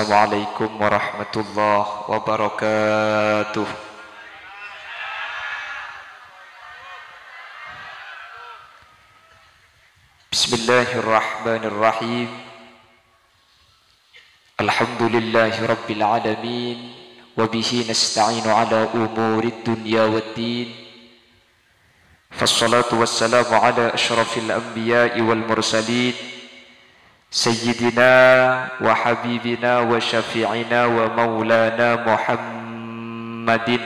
Assalamualaikum warahmatullahi wabarakatuh. Bismillahirrahmanirrahim. Alhamdulillahi rabbil alamin. Wabihi nasta'inu ala umurid dunya waddin. Fassalatu wassalamu ala ashrafil anbiya'i wal mursalin. Sayyidina wa habibina wa syafi'ina wa maulana Muhammadin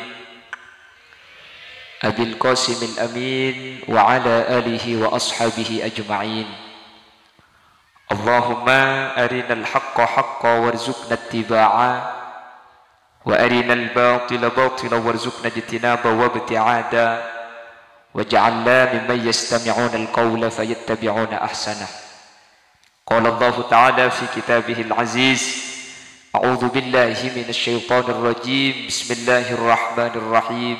Abil Qasimil Amin wa ala alihi wa ashabihi ajma'in. Allahumma arinal haqqa haqqa warzuqna ittiba'a wa arinal batila batila warzuqna ijtinaba wa ibti'ada waj'alna mimman yastami'una al-qawla fayattabi'una ahsanah. Qala Allah Ta'ala fi kitabihil aziz. A'udzu billahi minasy syaithanir rajim. Bismillahirrahmanirrahim.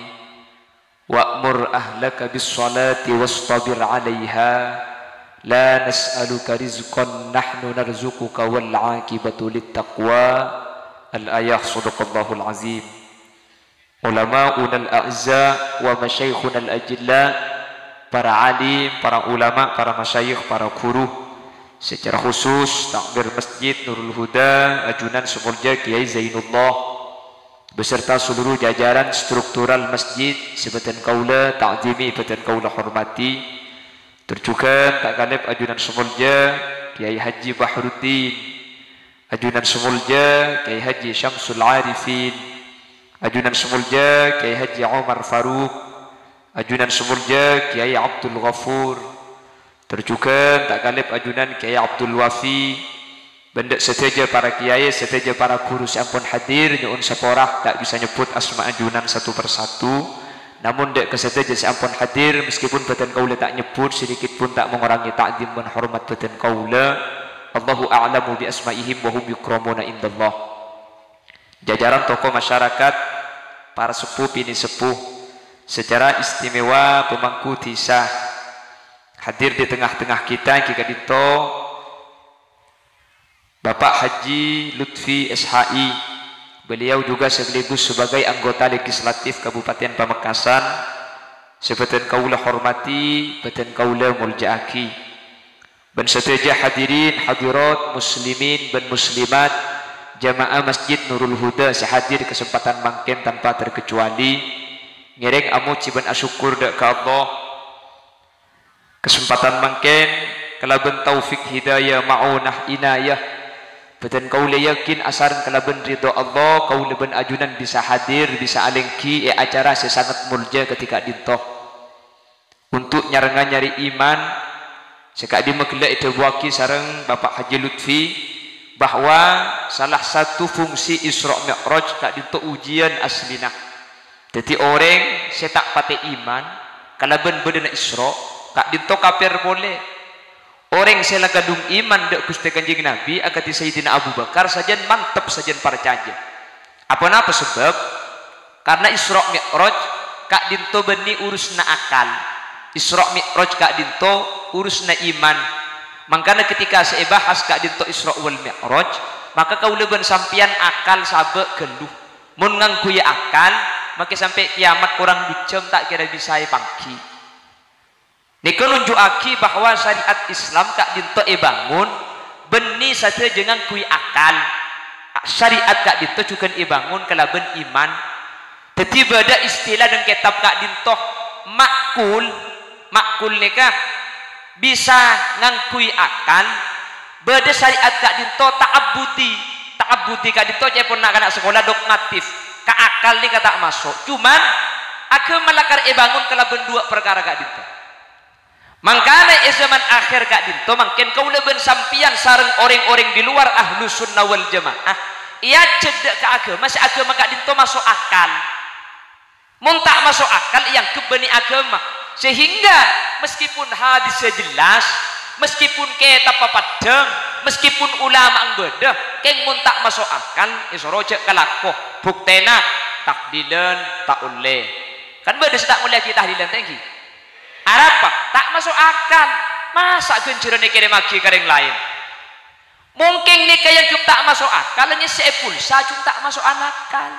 Wa'mur ahlaka bis-shalati wastabir 'alaiha. La nas'aluka rizqan nahnu narzuquka wal 'aqibatu lit-taqwa. Al-ayah sadaqallahul azim. Ulama'una al-a'za wa masyayikhuna al-ajilla, para alim, para ulama, para masyayikh, para guru. Secara khusus takmir Masjid Nurul Huda Ajunan Sumulja Kiai Zainullah beserta seluruh jajaran struktural masjid sebadan kaula ta'zimi badan kaula hormati, terjuga tak kalib Ajunan Sumulja Kiai Haji Bahruddin, Ajunan Sumulja Kiai Haji Syamsul Arifin, Ajunan Sumulja Kiai Haji Umar Faruq, Ajunan Sumulja Kiai Abdul Ghafur, terjuga tak kalib ajunan Kiai Abdul Wafi, bendak seteja para kiai, seteja para guru sampun hadir nyuun seporah tak bisa nyebut asma ajunan satu persatu, namun dek keseteja sampun hadir meskipun badan kaula tak nyebut sedikit pun tak mengurangi ta'zim dan hormat badan kaula. Allahu a'lamu bi asma'ihim wa hum yukramuna indallah. Jajaran tokoh masyarakat, para sepuh bini sepuh, secara istimewa pemangku desa hadir di tengah-tengah kita jika dito Bapak Haji Lutfi SHI. Beliau juga sekaligus sebagai anggota legislatif Kabupaten Pamekasan. Sebadan kaula hormati, badan kaula muljaaki. Ben seteja hadirin hadirat muslimin dan muslimat jamaah Masjid Nurul Huda sehadir kesempatan mangken tanpa terkecuali. Ngereng amu ciban asyukur dak ka Allah. Kesempatan mangken kalaban taufik hidayah ma'unah inayah badan kaula yakin asaran kalaban ridho Allah kaula ben ajunan bisa hadir bisa alengki acara sesangat mulja ketika dintoh untuk nyari iman sekadi megela itu waki sareng Bapak Haji Lutfi bahwa salah satu fungsi Isra Mi'raj kak dintoh ujian aslina. Jadi orang setak pate iman kalaban bedana Isra kak dinto kafir boleh. Orang sela kadung iman dek Gusti Kanjeng Nabi akati Sayyidina Abu Bakar sajen mantep sajen percaya. Apa sebab? Karena Isra Mi'raj kak dinto beni urusna akal. Isra Mi'raj kak dinto urusna iman. Mangkana ketika saya bahas kak dinto Isra wal Mi'raj, maka kaula ben sampian akal sabe geluh. Mun ngangku ya akal, maka sampai kiamat kurang dicem tak kira bisa pangki. Nika nunjukake bahwa syariat Islam kak dinto bangun beni saja jangan kui akal. Syariat kak dinto juga bangun kalaben iman. Jadi beda istilah dan kitab kak dinto makul nikah bisa ngangkui akal. Beda syariat kak dinto ta'abbudi kak dinto cai pun nak sekolah dogmatif. Kak akal ni kata masuk. Cuman agama lakar bangun kalaben dua perkara kak dinto. Mangkana zaman akhir kak dinto mungkin kau leben sampian sareng orang-orang di luar ahlu sunnah wal jamaah ia cedek ke agama si agama kak dinto masuk akal muntak masuk akal yang kebeni agama sehingga meskipun hadisnya jelas meskipun kitab papadang meskipun ulama ang bedah keng muntak masuk akal isoroja kalakoh buktena takdilan tak oleh kan beda tak oleh kita tahdilan tinggi apa tak masuk akal masa genceran kirim lagi ke yang lain Mungkin nikah yang tak masuk akal hanya sepulsa cuma tak masuk akal.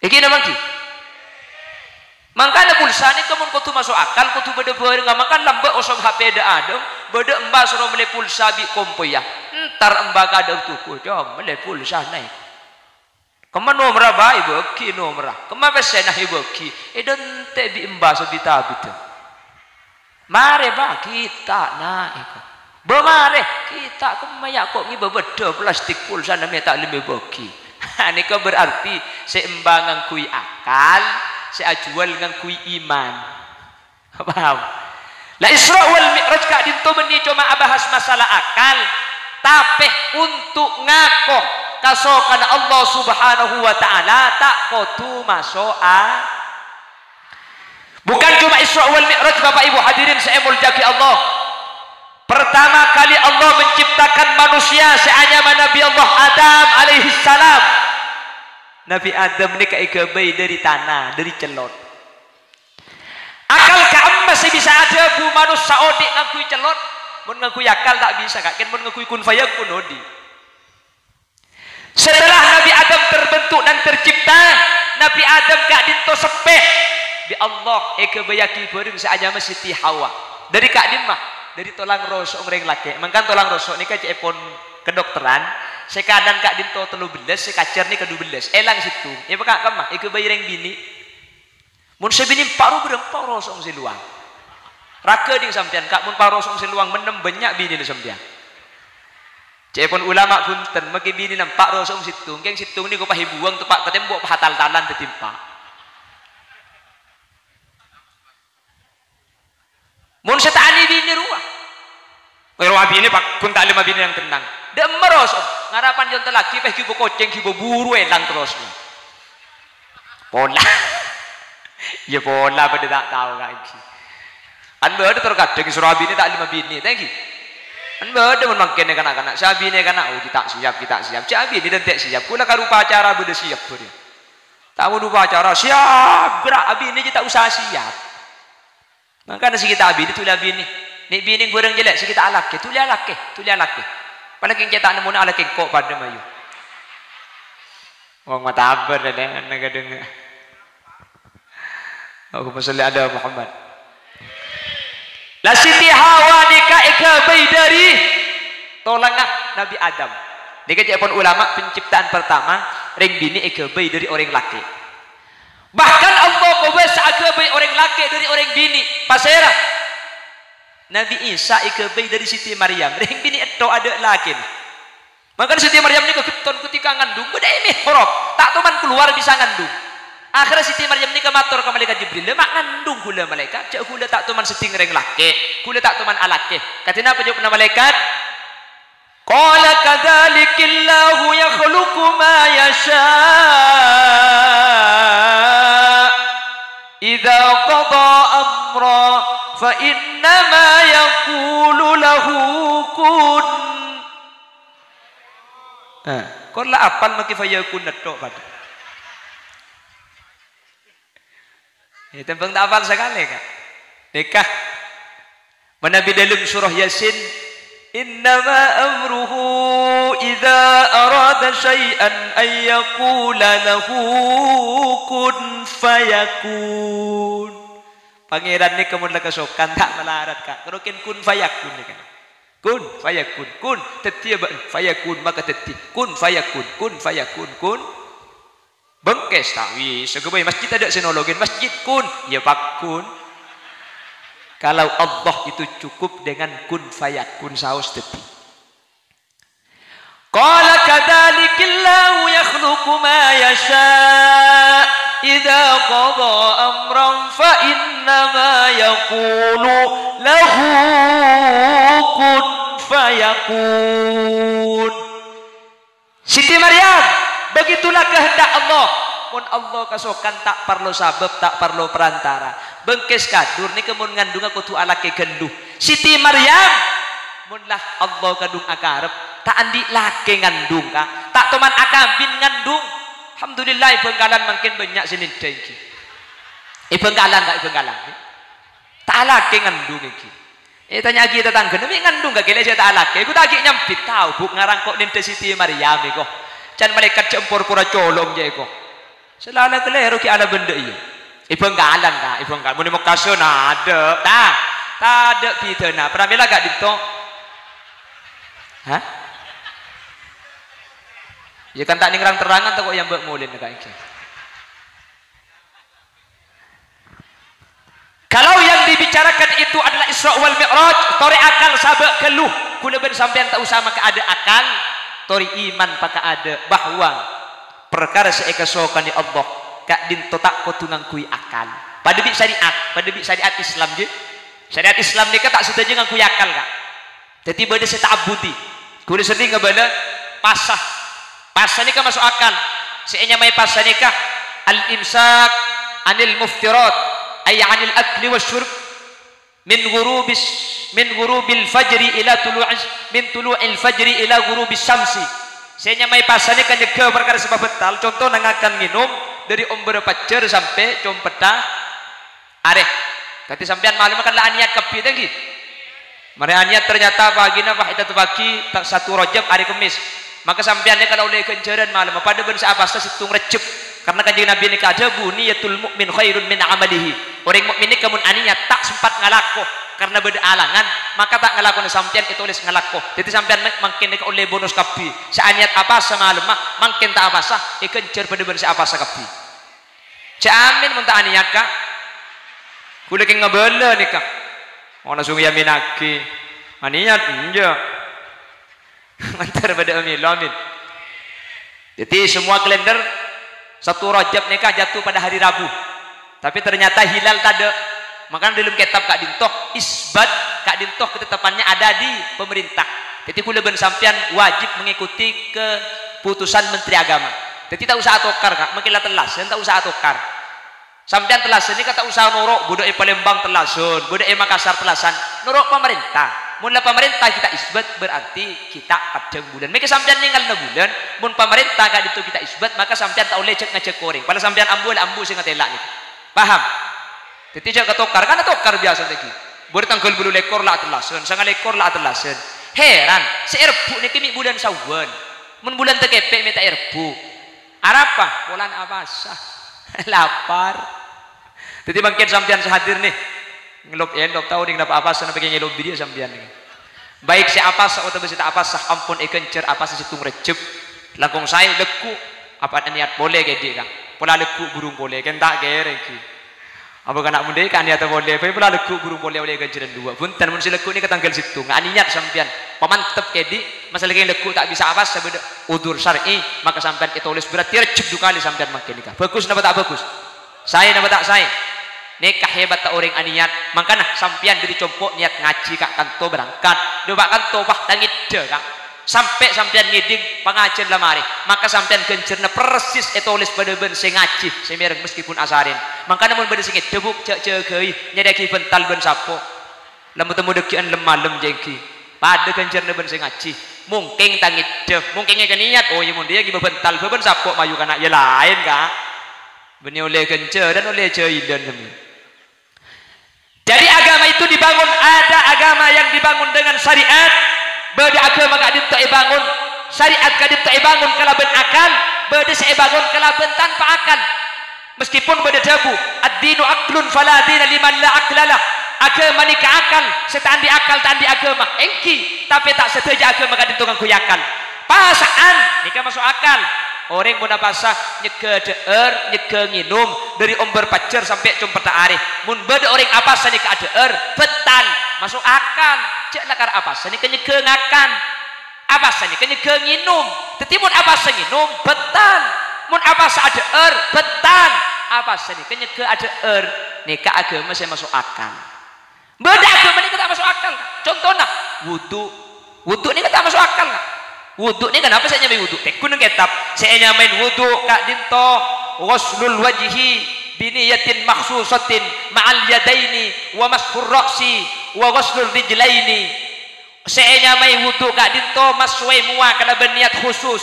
Iki namang ki. Mangkana pulsa ni kamun kutu masuk akal kutu beda bareng makan lambat osok HP dah ada beda embak suruh beli pulsa bi kompo ya. Entar embak ada tuku jom beli pulsa naik. Keman nomor bae beki nomor. Keman besenah beki. Edon te bi embak so bitabit. Mare ba kita naik. Bemare kita kemaya kok ngi bebeda plastik pulsa namanya tak lebih beki. Ini kau berarti seimbangan kui akal, seajual dengan kui iman. Paham? La Isra wal Mi'raj kak dinto meni cuma bahas masalah akal, tapi untuk ngakoh kasokan Allah Subhanahu wa taala tak kotu masuk Bukan cuma Isra wal Mi'raj Bapak Ibu hadirin saya muljaki Allah. Pertama kali Allah menciptakan manusia seanyama Nabi Allah Adam alaihi salam. Nabi Adam ini keikabai dari tanah, dari celot. Akal kaam masih bisa ada bu manusia odik ngakui celot, mun ngakui akal tak bisa kak, kan mun ngakui kun fayakun odi. Setelah Nabi Adam terbentuk dan tercipta, Nabi Adam gak dinto sepeh di Allah ikabayaki bareng seanyama Siti Hawa. Dari kak dimah dari tolang rosok ngereng laki mangkan tolang rosok ni kaca epon kedokteran sekadang kak dinto telu belas sekacer ni kedua belas elang situ ya pakak kemah iku bayireng bini mun sebini paru bereng paru rosok siluang raka ding sampean kak mun paru rosok siluang menem banyak bini ni sampean cepon ulama punten maki bini nampak rosok situ geng situ ni ko pahibuang tu pak ketembok pahatal-talan tetimpa mun setani bini ruah. Ruah bini pak kun tak lima bini yang tenang. Dia meros ngarapan jonta laki peh kibo koceng kibo buru elang terus. Pola. Ya pola pada tak tahu kaki. An berada terkadang surah bini tak lima bini, thank you. An berada mun makin kanak-kanak, sabine kanak oh kita siap. Cabi ni dan tak siap. Kula karupa acara beda siap tu dia. Tak mau lupa acara siap. Gerak abi ni kita usaha siap. Maka nasi kita abi itu lah bini. Nek bini goreng jelek si kita alake, tu lihat alake. Apalagi kita nemu alake kok pada mayu. Wong mata abar dah nak dengar. Allahumma salli ala Muhammad. La Siti Hawa nikah ikabai dari tolangah Nabi Adam. Dikatakan pun ulama penciptaan pertama ring bini ikabai dari orang laki. Bahkan Allah kubasa ikabai orang laki dari orang bini. Pasera Nabi Isa ikabai dari Siti Maryam. Ring bini itu ada laki. Maka Siti Maryam ni keketon ketika ngandung beda ini horok. Tak teman keluar bisa ngandung. Akhirnya Siti Maryam ni kematur ke malaikat Jibril. Lemak ngandung gula malaikat. Cak gula tak teman seting ring laki. Gula tak teman alake. Katanya apa jawab malaikat? Qala kadzalikillahu yakhluqu ma yasha. Idza qada amra fa innama yaqulu lahu kun. Kon la apal maki fayakun tok pada. Ya tembang tak apal sekali kan. Nikah. Menabi dalam surah Yasin innama amruhu idza arada syai'an ay yaqula lahu kun fayakun. Pangeran ni kemun lakasokan tak melarat kak. Kerokin kun fayakun ni kan. Kun fayakun kun tetiab fayakun maka teti kun fayakun kun bengkes tawi segebai masjid ada sinologin masjid kun ya pak kun. Kalau Allah itu cukup dengan kun fayakun saus teti. Qala kadzalikillahu yakhluqu ma yasha idza qada amran fa innama yaqulu lahu kun fayakun. Siti Maryam, begitulah kehendak Allah. Mun Allah kasokan tak perlu sabab, tak perlu perantara. Bengkes kadur ni kemun ngandung aku tu alake genduh. Siti Maryam, mun lah Allah kadung akarep, tak andi lake ngandung ka. Tak teman akabin ngandung. Alhamdulillah Bengkalan makin banyak sini dengki. Bengkalan tak Bengkalan. Tak lake ngandung iki. Tanya lagi tetangga, demi ngandung gak gila cerita alak. Aku tak nyampit tahu buk ngarang kok ninte Siti Maryam kok. Can malaikat cempur pura colong je kok. Selala keleru ki ala benda iya. Ibu galan kak, ibu galan. Muni makasun ada, tak ada pitena. Pernah bela gak dito? Hah? Ya kan tak ningrang terangan tak kok yang buat mulin kak iki. Kalau yang dibicarakan itu adalah Isra wal Mi'raj, tori akal sabak keluh. Kula ben sampean tak usah maka ada akal, tori iman paka ada bahwa perkara seeka sokan di Allah kak din totak kotungang kui akal. Pada bi syariat Islam je. Syariat Islam ni tak setuju ngang kui akal kak. Jadi bade saya ta'abudi. Kula sering ngebala pasah. Pasah ni kan masuk akal. Seenya mai pasah ni kah al-imsak anil muftirat ay anil akli wasyurb min ghurubil fajri ila tulu'il fajri ila ghurubis syamsi. Saya mai pasane kan jaga perkara sebab betal. Contoh nangakan minum dari umber pacar sampai petang areh. Kati sampean malam makan lah aniat kopi tadi. Mari aniat ternyata pagi na itu pagi tak satu Rajab hari Kamis. Maka sampeannya kalau oleh kencaran malam pada bensa apa situng Rajab. Karena kanjeng Nabi ni kada niyatul mukmin khairun min amalihi. Orang mukmin ni kamun aniat tak sempat ngalakoh karena beda alangan, maka tak ngalakoh sampean itu oleh ngalakoh. Jadi sampean makin nek oleh bonus kapi. Seaniat apa semalam makin tak apa sah ikencer pada bensa apa sah kapi. Camin mun tak aniat kak. Kula ke ngebela ni kak. Oh langsung yamin aki. Aniat enja. Mantar pada amin. Jadi semua kalender satu Rajab nikah jatuh pada hari Rabu, tapi ternyata hilal tak ada. Maka dalam kitab Kak Dintoh isbat Kak Dintoh ketetapannya ada di pemerintah. Jadi kula ben sampean wajib mengikuti keputusan Menteri Agama. Jadi tak usah atokar kak, makin lah telas, tak usah atokar. Sampean telasan ini kata usah norok, budak Palembang telasan, budak Makassar telasan, norok pemerintah. Mula pemerintah kita isbat berarti kita kadang bulan. Mereka sampean ninggal na bulan, mun pemerintah kan itu kita isbat, maka sampean tak boleh cek ngecek koreng. Pada sampean ambu sing ngatela ni. Paham? Jadi cek ketokar kan tokar biasa lagi. Boleh tanggal bulu lekor lah telasan, sangat lekor lah telasan. Heran, seerbu ni kimi bulan Syawal. Mun bulan tekepek minta erbu. Arapa? Bulan apa sah? Lapar. Jadi bangkit sampean sehadir nih. Ngelop tahu ning apa sana pengen ngelop dia sampean nih. Baik si apa sah atau besi tak apa sah ampun ikencer apa sih situng recep. Langkung saya leku apa niat boleh ke dia kan. Pola leku burung boleh kan tak kere ki. Apa kan nak muda kan niat boleh. Tapi pola leku burung boleh kenceran dua. Punten mun si leku ni ketanggal situng. Nggak niat sampean. Pemantep ke di masalah yang leku tak bisa apa sebeda udur syar'i maka sampean ditulis berarti recep dua kali sampean makin nikah. Bagus napa tak bagus? Saya napa tak saya? Nikah hebat tak orang aniat. Makanya sampean dari compok niat ngaji kak kanto berangkat. Doa kanto bah tangit deh kak. Sampai sampean ngiding pengajian lamari. Maka sampean kencerna persis tulis pada ben sing ngaji. Semereng meskipun asarin. Makanya mun beda singit debuk cek geuy nyedeki bental ben sapo. Lamun temu dekian lemalem jengki. Pada kencerna ben sing ngaji. Mungkin tangit deh. Mungkin ke niat oh ya mun dia giba bental ben sapo mayu kana ya lain kak. Beni oleh kencer dan oleh jailan demi. Jadi agama itu dibangun, ada agama yang dibangun dengan syariat, beda agama kak dinto bangun, syariat kak dinto bangun kalau ben akal, beda saya bangun kalau ben tanpa akal. Meskipun beda jabu, ad-dinu aklun fala dina liman la aklalah. Agama ni akal, setan di akal tan di agama. Engki, tapi tak setuju agama kak dinto ngangku akal. Pasaan, nikah masuk akal. Orang mun pasah nyeke deer, nyeke nginum dari umber pacar sampai cumpet arif. Mun beda orang apa sani ka deer, betal masuk akal. Cek lakar apa sani ka nyeke ngakan. Apa sani ka nyeke nginum. Teti mun apa sani nginum betal. Mun apa sa deer, betal. Apa sani ka nyeke deer. Nikah agama saya masuk akal. Beda agama ni tak masuk akal. Contohnya wudu. Wudu ni tak masuk akal. Wudhu ni kenapa saya nyamai wudhu? Tekun kitab saya nyamain wudhu kak dinto ghuslul wajhi biniyatin makhsusatin ma'al yadaini wa mashur ra'si wa ghuslul rijlaini. Saya nyamai wudhu kak dinto maswe muah kana berniat khusus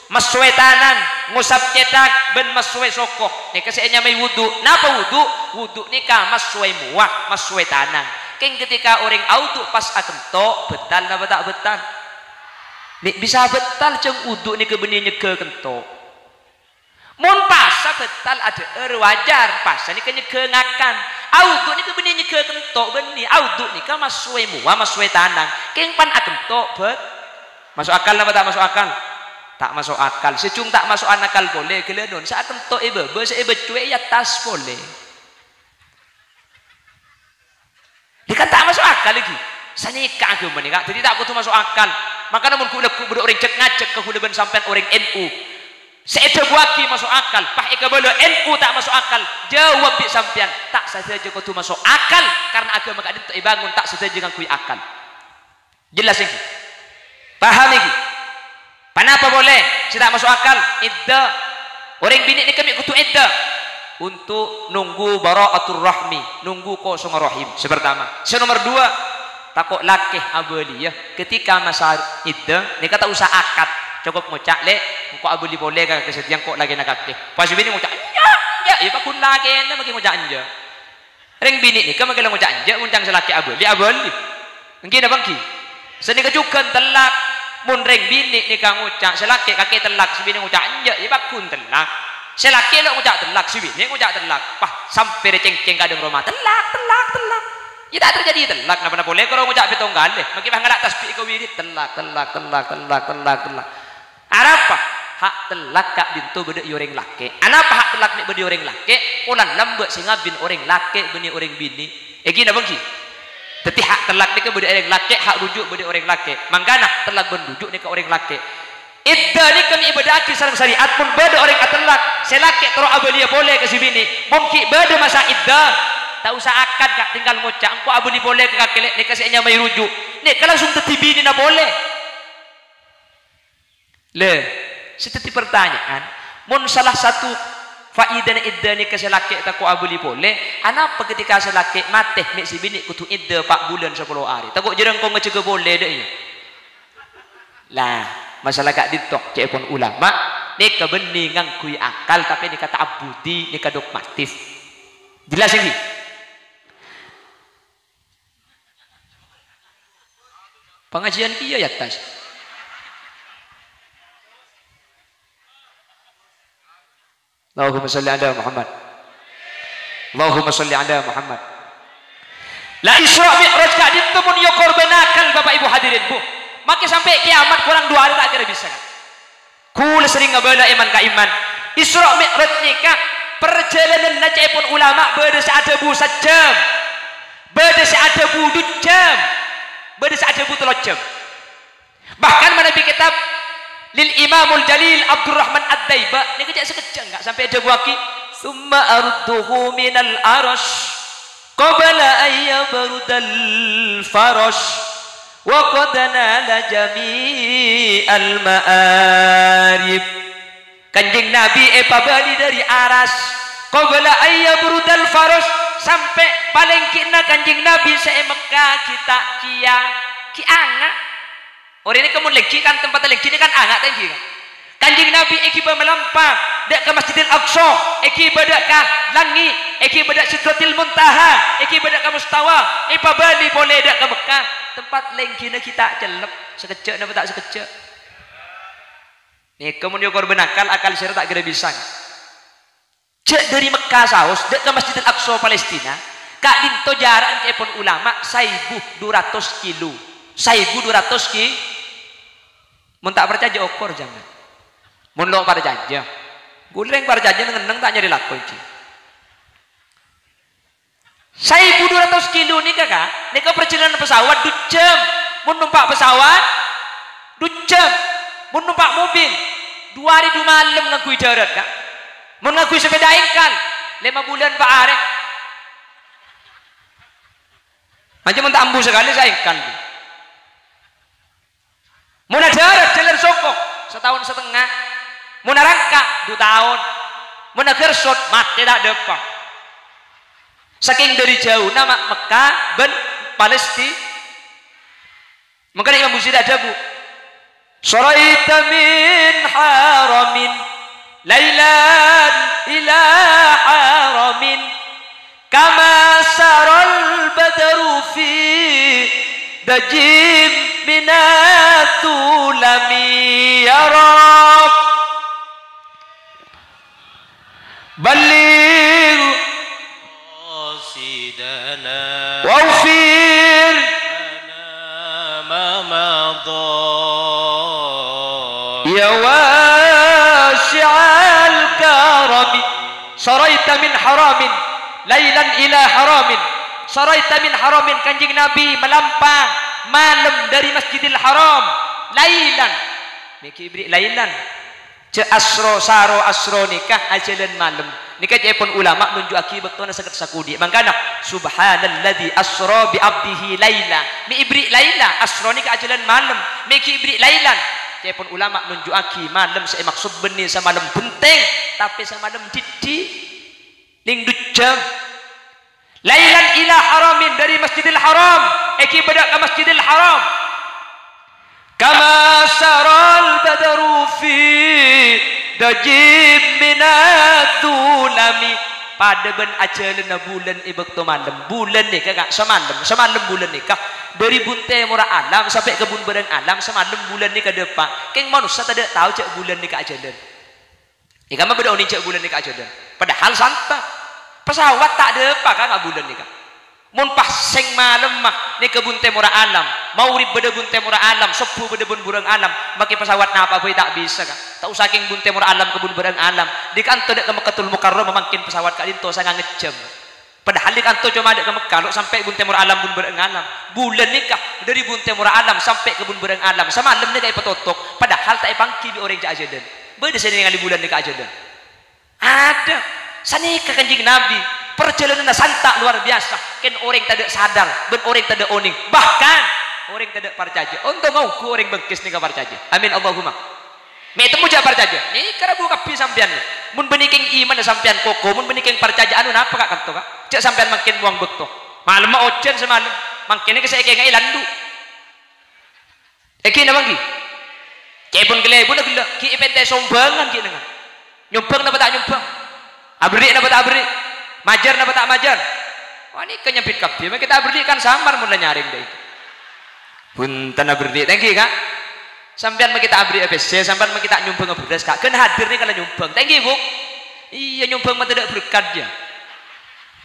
maswe tanan ngusap cetak ben maswe sokoh. Nika saya nyamai wudhu. Napa wudhu? Wudhu nika maswe muah maswe tanan. Keng ketika orang audu pas akento betal napa tak betal? Nek bisa betal ceng uduk ni ke benih nyeke kento. Mun pasa betal ada wajar pasa ni ke nyeke ngakan. Audu ni ke benih nyeke kento benih. Audu ni ka masue mua masue tanang. Keng pan akento bet. Masuk akal napa tak masuk akal? Tak masuk akal. Secung tak masuk akal boleh gelenon. Sa akento bebe sa cuek ya tas boleh. Dia kan tak masuk akal lagi. Saya nikah agama ni kak. Jadi tak kutu masuk akal. Maka namun kuda orang cek ngacek ke kuda sampai orang NU. Saya buaki masuk akal. Pah ika bala NU tak masuk akal. Jawab bi sampean. Tak saja kutu masuk akal karena agama kak itu bangun tak saja dengan kui akal. Jelas ini. Paham ini. Kenapa boleh? Tidak masuk akal. Iddah. Orang bini ni kami kutu iddah. Untuk nunggu bara'atul rahmi. Nunggu kosong rahim. Sepertama. Senomor dua. Takut lakih abali ya. Ketika masa iddah. Ni kata usah akad. Cukup ngucak le. Kau abali boleh kan kesetiaan kok lagi nak kakih. Pas bini ngucak. Ya. Ya bakun lagi. Mungkin ngucak anja. Orang bini ni. Kamu kalau ngucak anja. Uncang selaki abali. Abali. Mungkin apa mungkin? Seni kecukan telak. Mun reng bini ni kang ngucak selaki kakek telak si bini ngucak anja ya bakun telak selaki lo ngucak telak si bini ngucak telak pah sampai cengceng kadang rumah telak ya tak terjadi telak napa boleh kalau ngucak betong galeh makin ngalak tasbih kau wirid telak apa hak telak kak bintu beda orang laki anapa hak telak ni beda orang laki ulan lambek singa bin orang laki bini orang bini gini bangki. Tapi hak telak ni ke beda orang laki, hak rujuk beda orang laki. Mangkana telak bendujuk ni ke orang laki. Iddah ni kami ibadah kisah syariat pun beda orang telak. Selaki terus abelia boleh ke si bini. Mungkin beda masa iddah. Tak usah akad kak tinggal ngucap. Engkau abeli boleh ke kakek ni kasihnya mai rujuk. Ni kalau langsung teti bini na boleh. Le, seteti pertanyaan. Mun salah satu faidah iddah ni kasi laki tak ku abuli boleh. Anapa ketika selaki mati mek si bini kutu iddah 4 bulan 10 hari. Takut jereng kau ngecegah boleh dah. Lah, masalah kak ditok cek pun ulama ni kebeningan kui akal tapi ni kata abudi ni kata dogmatif. Jelas ini. Pengajian kia ya tas. Allahumma salli ala Muhammad. Allahumma salli ala Muhammad. La Isra Mi'raj kak dintu mun yo korbanakal Bapak Ibu hadirin Bu. Maka sampai kiamat kurang 2 hari tak kira bisa kan. Kul sering ngabala iman ka iman. Isra Mi'raj nikah perjalanan najai pun ulama beda seada bu sejam. Beda seada bu 2 jam. Beda seada bu 3 jam. Bahkan mana di kitab Lil Imamul Jalil Abdurrahman Ad-Daiba ni kejap sekejap enggak sampai ada buaki summa arduhu minal arash qabla ayyabrudal farash wa qad nala jami'al ma'arib. Kanjeng Nabi pabali dari aras qabla ayyabrudal farash sampai paling kina kanjeng Nabi se Mekah kita ki anak. Orang ini kamu lagi kan tempat lagi ini kan anak tadi kan. Kanjeng Nabi ikiba melampau dak ke Masjidil Aqsa, ikiba dak ke langit, ikiba dak Sidratil Muntaha, ikiba dak ke Mustawa, Bali boleh dak ke Mekah. Tempat lagi kita celep sekejap napa tak sekejap. Ni kamu dia korban akal sira tak kira bisa. Cek dari Mekah saus dak ke Masjidil Aqsa Palestina, kak dinto jarak pun ulama 1200 kilo. 1200 ki mun tak percaya okor jangan mun lo percaya guleng percaya ngeneng tak nyari laku iki 1200 kilo ni kakak ni ke perjalanan pesawat 2 jam mun numpak pesawat 2 jam mun numpak mobil 2 hari 2 malam ngakui darat kak mun ngakui sepeda ingkal 5 bulan pak arek macam mun tak ambu sekali saya ingkal Muna darat jalan sokok 1,5 tahun. Muna rangka 2 tahun. Muna gersot mati tak depan. Saking dari jauh nama Mekah ben Palestina. Maka Imam Busiri ada Bu. Saraita min haramin lailan ila haramin kama saral badru fi dajim minatulami ya Rab baligh qasidana waghfir lana ma madha ya wasi'al karami saraita min haramin lailan ila haramin saraita min haramin. Kanjeng Nabi melampah malam dari Masjidil Haram lailan niki ibri lailan ce asro saro asro nikah ajalan malam nikah pun ulama nunjuk aki bektona saged sakudi mangkana subhanalladzi asra bi abdihi laila mi ibri laila asro nikah ajalan malam miki ibri lailan pun ulama nunjuk aki malam saya maksud benih sama malam penting tapi sama malam didi ning dujam lailan ila haramin dari Masjidil Haram eki bedak ke Masjidil Haram kama saral badru fi dajib minadulami pada ben ajalna bulan ibekto malam bulan ni kagak semalam bulan ni kah dari bunte murah alam sampai kebun barang alam semalam bulan ni ke depan keng manusia tak ada tahu cak bulan ni ke ajalan ikama beda oni cak bulan ni ke ajalan padahal santai pesawat tak ada apa kan bulan ni kah mun pas seng malam mah ni kebun temura alam maurib beda bun temura alam sepuh beda bun burang alam maki pesawat napa boy tak bisa kan tak usah king bun temura alam kebun burang alam di kanto dek ke Mekkatul Mukarram memakin pesawat kak dinto sangat ngejam padahal di kanto cuma dek ke Mekah lo sampai bun temura alam bun burang alam bulan nikah dari bun temura alam sampai ke bun burang alam semalam ni kayak petotok padahal tak pangki di orang jajadan beda sini dengan bulan nikah ajadan ada sanika Kanjeng Nabi perjalanan santak luar biasa kan orang tak ada sadar ben orang tak ada oning bahkan orang tak ada percaya untuk ngau orang bengkis ni ka percaya amin Allahumma me temu ja percaya ni kara buka pi sampean mun beniking iman sampean koko mun beniking percaya anu napa kak kanto kak cek sampean makin buang bekto malam ma ojen semalam makin ke saya ngai landu eki na mangki kepun gele bun gele ki ipente sombangan ki dengan nyumbang napa tak nyumbang abri napa tak abri majar napa tak majar wah ini kenyempit kabeh kita abri kan samar mulai nyaring deh punten abri thank you kak sampean kita abri FSC sampean kita nyumbang beras kak kan hadir nih kalau nyumbang thank you bu iya nyumbang mah tidak berkat ya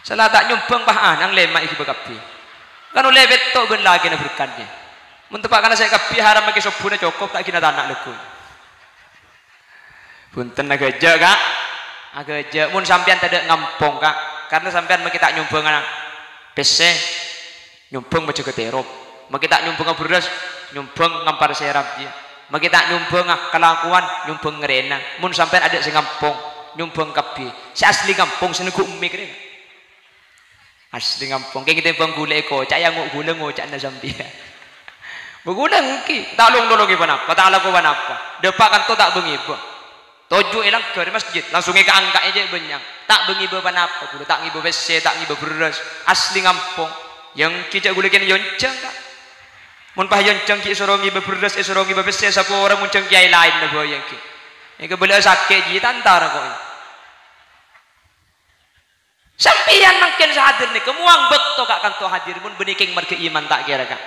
salah tak nyumbang pah anang lemak iki kabeh kan oleh betok ben lagi na berkatnya mun tepak kana saya kabeh haram make sobune cukup tak kina tanak lego punten agak aja kak agak aja mun sampean tidak ngampong kak karena sampean kita nyumbang anak PC nyumbang baca keterop kita nyumbang beras nyumbang ngampar serap dia kita nyumbang kelakuan nyumbang ngerena mun sampean ada sing ngampong nyumbang kabeh si asli ngampong senengku umi kene asli ngampong kayak kita bang gule ko cak yang gule ngocak na sampean begulang ki tak long-longi panapa tak laku panapa depak kan to tak bengi ba tojo elang ke masjid langsung ke angka aja benyang tak bengi be panapa kudu tak ngibe bese tak ngibe beras asli ngampong yang kijak gule ken yoncang kak mun pah yoncang ki soro ngibe beras soro ngibe bese sapa orang muncang kiai lain na boyang ki ke bela sakit ji tantara kok sampeyan makin hadir nih kemuang bekto kak kanto hadir mun beniking marke iman tak kira kak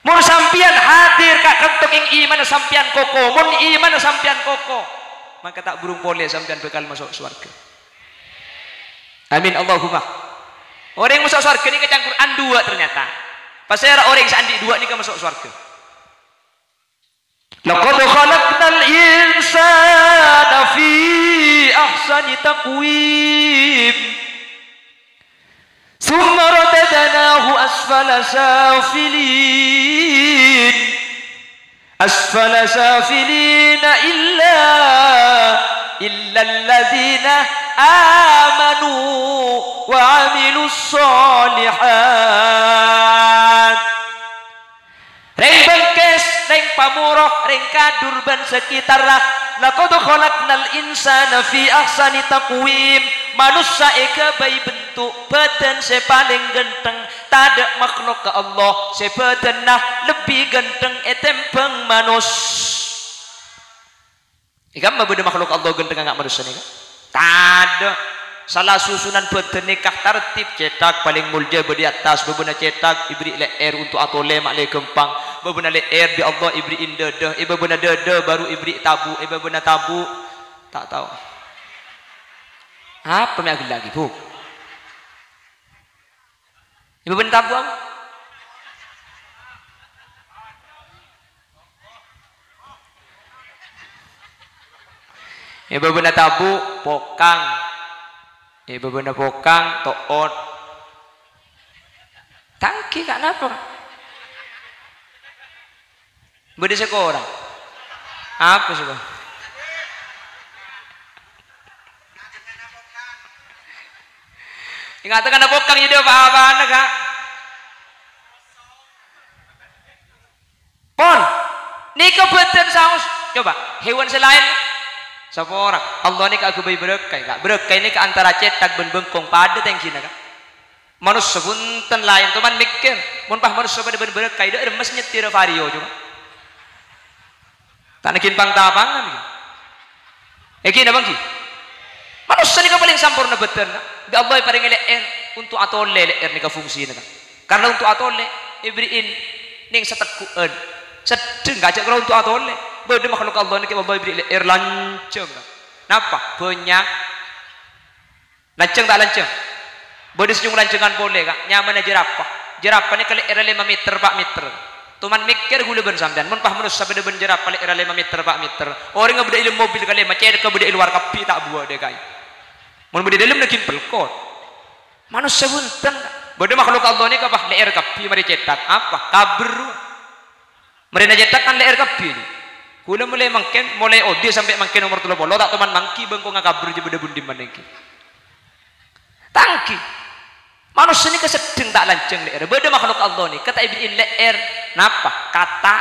mun sampeyan hadir kak kanto king iman sampeyan koko mun iman sampeyan koko maka tak burung boleh sampean bakal masuk surga amin Allahumma orang yang masuk surga ni kecang Quran dua ternyata pasal orang yang sandi dua ni kan masuk surga laqad khalaqnal insana fi ahsani taqwim thumma radadnahu asfala safilin asfala safilina illa alladhina amanu wa amilus solihat reng bengkes reng pamurah reng kadur ban sekitar lah laqad khalaqnal insana fi ahsani taqwim manusia eka bayi bentuk badan saya paling ganteng tak ada makhluk ke Allah saya badan nah lebih ganteng etempeng manus ikam mah beda makhluk Allah ganteng enggak manusia ni kan tak ada salah susunan beten nikah tertib cetak paling mulia di atas bebena cetak ibri leer untuk atole mak le gempang bebena leer di Allah ibri indedah bebena dede baru ibri tabu bebena tabu tak tahu apa yang lagi bu bebena tabu apa bebena tabu pokang bebena pokang toot tangki kak napa beda sekolah apa sih bang ingat kan pokang jadi apa-apa kak pon ini kebetulan saus coba hewan selain siapa orang Allah ini kak kubai berkah ini ke antara cetak ben bengkong pada tengki nak manusia bunten lain teman mikir mun pah manusia pada ben berkah itu remes nyetir vario juga tak nakin pang tapangan gini bang ki manusia ini paling sempurna betul di Allah paling leer untuk atole leer ni ke fungsi nak karena untuk atole ibriin ning setekuan sedeng gajak kalau untuk atole beda makhluk Allah ini Allah beri leer lanceng kenapa? Banyak lanceng tak lanceng beda sejumlah lancengan boleh kak nyaman jerapah ini kali leer 5 meter 4 meter tuman mikir gula ben sampean mun pah manusia beda ben jerapah leer 5 meter 4 meter orang yang beda ilmu mobil kali macam ke beda luar kapi tak buat dia kai mun beda dalam nakin pelkot manusia bunten beda makhluk Allah ini kapah leer kapi mari cetak apa? Kabur mereka cetak kan leer kapi ini kula mulai mangken mulai odi sampai mangken nomor 30 tak teman mangki bengko ngakabur je beda bundi maneki tangki manusia ni kesedeng tak lanceng leer beda makhluk Allah ni kata ibin leer napa kata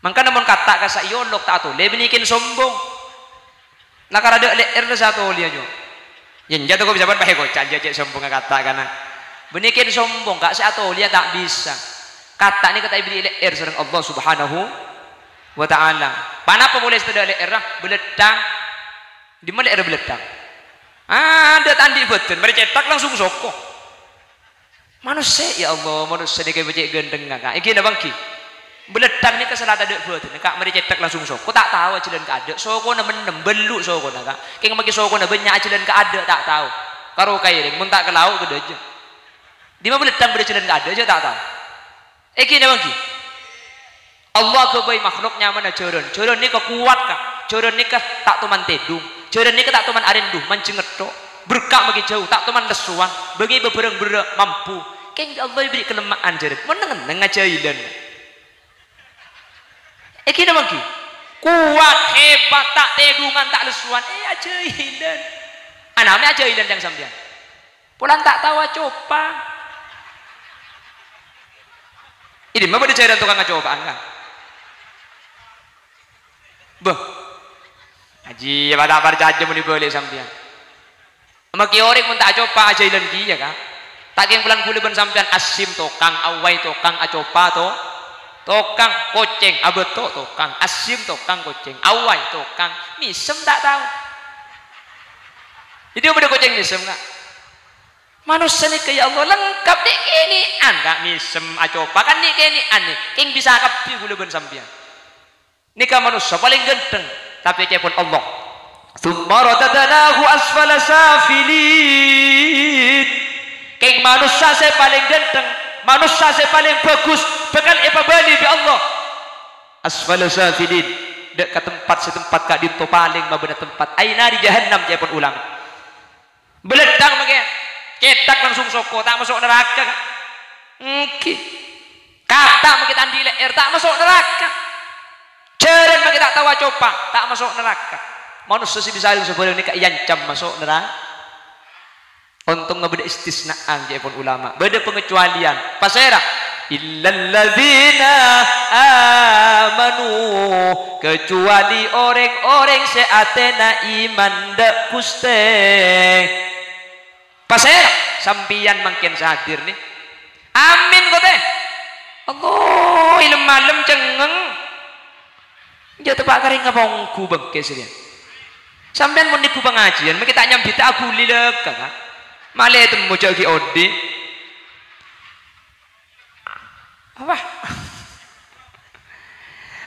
mangka namun kata ka sa iyolok tak tu lebih nikin sombong nakar ada leer na satu liya nyo yen jatuh ko bisa ban pahe ko canja cek sombong kata kana benikin sombong kak sa atau liya tak bisa kata ni kata ibin leer sareng Allah Subhanahu wa ta'ala. Kenapa boleh setelah leer beledang di mana leer beledang ada tandi betul mereka cetak langsung soko manusia ya Allah manusia ni kayak becek gendeng kak iki na bangki beledang ni keselatan dek betul kak mereka cetak langsung soko tak tahu acilan ka ada soko na menem beluk soko na kak kayak magi soko na banyak acilan ka ada tak tahu karo kairing mun tak ke laut gede aja di mana beledang beracilan ka ada aja tak tahu iki na bangki Allah kebaik makhluknya mana coron ni kekuat kah coron ni kah tak teman tedung coron ni kah tak teman arenduh mancing ngetok berkah bagi jauh tak teman lesuan bagi bebereng mampu keng Allah beri kelemahan coron meneng ngajailan kita bagi kuat hebat tak tedungan tak lesuan ajailan anaknya ajailan yang sampean pulang tak tahu coba ini mah ada cairan tukang cobaan kan bah haji pada percaya mau dibeli sampean sama kiori pun tak coba aja ilan dia kan tak yang pulang kuliban sampean asim tokang awai tokang acopa to tokang koceng abeto tokang asim tokang koceng awai tokang misem tak tahu jadi apa koceng misem kak manusia ni kayak Allah lengkap dek ini kak misem acopa kan ni ini nih yang bisa kapi kuliban sampean nikah manusia paling ganteng tapi cepon Allah thumma radadnahu asfala safilin keng manusia saya paling ganteng manusia saya paling bagus bakal ipabali bi Allah asfala safilin dek ke tempat setempat kak dinto paling mabena tempat aina di jahannam cepon ulang beledang make cetak langsung soko tak masuk neraka kata make tandi leer tak masuk neraka Jeren bagi tak tahu coba tak masuk neraka manusia sih bisa sebelum ini kayak yancam masuk neraka untung nggak beda istisnaan jadi pun ulama beda pengecualian pasera illalladzina amanu kecuali orang-orang seatena iman dak kuste pasera sampian makin sadir nih amin kote Allah ilmu malam cengeng jatuh pak kering ngapongku bengke sih Sampean mun niku pengajian, mesti tak nyambit aku lilek kan. Malah itu mau jadi odi. Apa?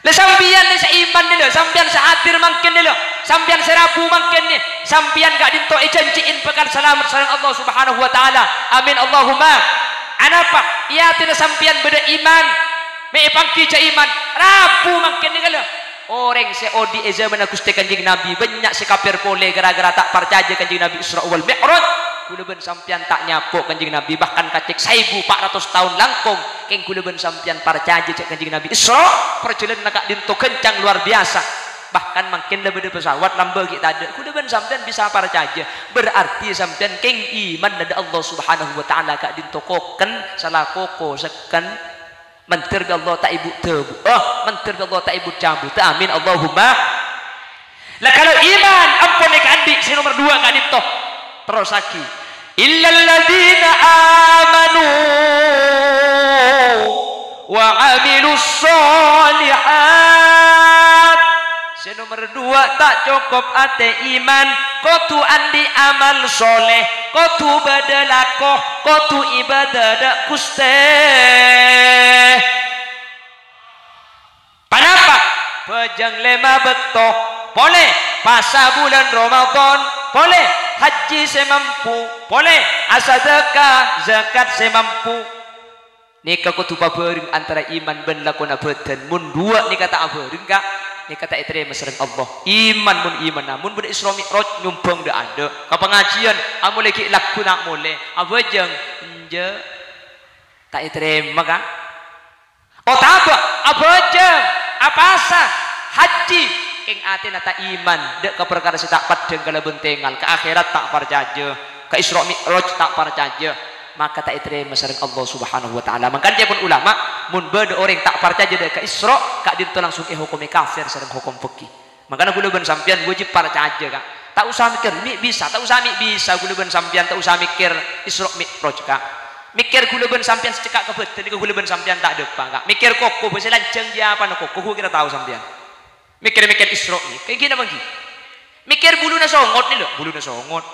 Lah sampean seiman nih lho, sampean sehadir mangken nih lho, sampean serabu mangken nih, sampean gak dintoi janjiin pekan selamat sareng Allah Subhanahu wa taala. Amin Allahumma. Anapa? Iya tidak sampean beda iman. Me pangki ja iman. Rabu mangken nih lho. Orang seodi zaman Gusti Kanjeng Nabi banyak sekapir pole gara-gara tak percaya Kanjeng Nabi Isra wal Mi'raj. Kula ben sampean tak nyapuk Kanjeng Nabi bahkan kacek 1400 tahun langkung keng kula ben sampean percaya cek Kanjeng Nabi Isra perjalanan nak dinto kencang luar biasa. Bahkan makin lebih pesawat lambah kita ada. Kula ben sampean bisa percaya. Berarti sampean keng iman ada Allah Subhanahu wa taala kak dinto koken salah koko seken mentir Allah tak ibu tebu. Oh, mentir Allah tak ibu cabut. Amin Allahumma. Lah kalau iman ampun nek adik si nomor 2 kak dinto. Terus lagi illal ladzina amanu wa amilus sholihat. Si nomor 2 tak cukup ate iman kotu andi amal soleh kotu badalakoh kotu ibadah kuste. Kenapa? Pejang lema betok boleh pasal bulan Ramadan boleh haji semampu boleh asadaka zakat semampu nikah kutu babering antara iman ben lakona badan mun 2 nikah tak babering kak nikah tak terima sareng Allah iman mun iman namun beda Isra Mi'raj nyumbang dak ada ka pengajian amu lagi laku nak boleh abajeng je tak terima kak oh tak abajeng apa asa haji ing ati nata iman dek ke perkara tak padeng kala bentengal ke akhirat tak percaya ke Isra Mi'raj tak percaya maka tak terima sareng Allah Subhanahu wa taala. Makanya pun ulama mun beda orang tak percaya dek ke Isra kak dinto langsung hukum kafir sareng hukum fikih. Makanya kula ben sampean wajib percaya kak. Tak usah mikir mi bisa, tak usah mi bisa kula ben sampean tak usah mikir Isra Mi'raj kak. Mikir kula ben sampean secekak kebeten iku kula ben sampean tak depa kak. Mikir koko besi lanceng dia apa koko kira tahu sampean. Mikir-mikir Isra nih kayak gini bang mikir bulunya songot nih loh bulunya songot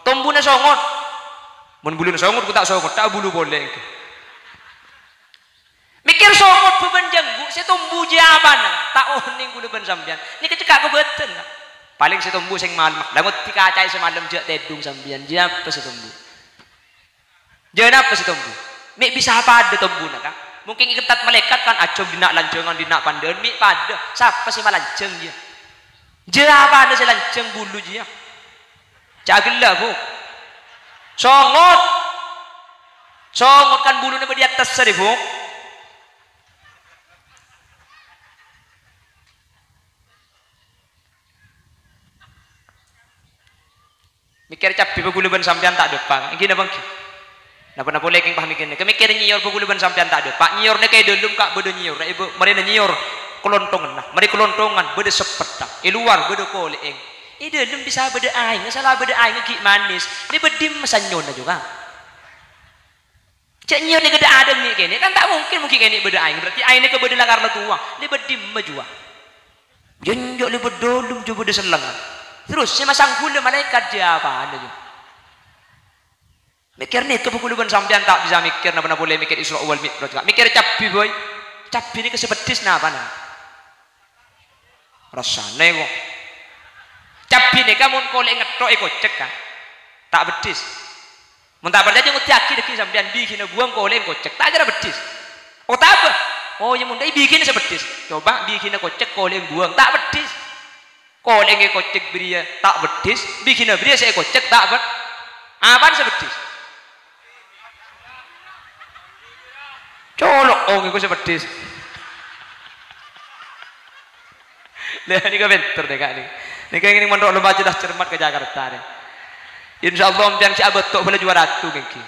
tombunya songot mun bulunya songot ku tak songot tak bulu boleh mikir songot beban jenggu saya tombu jawaban tak oning kudu ben sampean ini kecekak kebeten paling saya tombu sing malam langut dikacai semalam jak tedung sampean apa saya tombu jangan apa saya tombu mik bisa apa ada tombu nak mungkin ketat malaikat kan acung dinak lancengan dinak pandan mi pada siapa sih malanceng dia apa ada selanceng bulu dia cagelah bu songot kan bulunya di atas seribu mikir capi beguluban sampean tak depan gini bang napa boleh keng paham mikirnya kemikir nyior beguluban sampean tak ada pak nyior ne kayak delum kak bodo nyior ibu mereka nyior kelontongan nah mari kelontongan bodo sepet luar bodo koleng delum bisa bodo aing salah bodo aing ki manis ini bedim sanyon juga cek nyior ne gede ada nih kene kan tak mungkin kene bodo aing berarti aing ne ke bodo langar tua ini bedim majua jenjok le bedolum jo bodo seleng terus si masang gula malaikat dia apa ada juga mikir nih kebukuluban sampean tak bisa mikir napa boleh mikir Isra wal Mi'raj mikir cabi boy cabi ini kesepedis napa nah rasane kok cabi ini kamu kolek ngetok kocek kan tak bedis mun tak percaya nguti aki deki sampean bikin buang kolek kocek tak kira bedis oh tak apa oh yang mundai bikin sebedis coba bikin kocek kolek buang tak bedis kolek kocek beria tak bedis bikin beria saya kocek tak bet apaan sebedis colok oh ngiku sepedis lah ini pinter deh kak ini kayak gini mondok lomba cerdas cermat ke Jakarta deh insyaallah mpian si abot tok boleh juara ratu gengki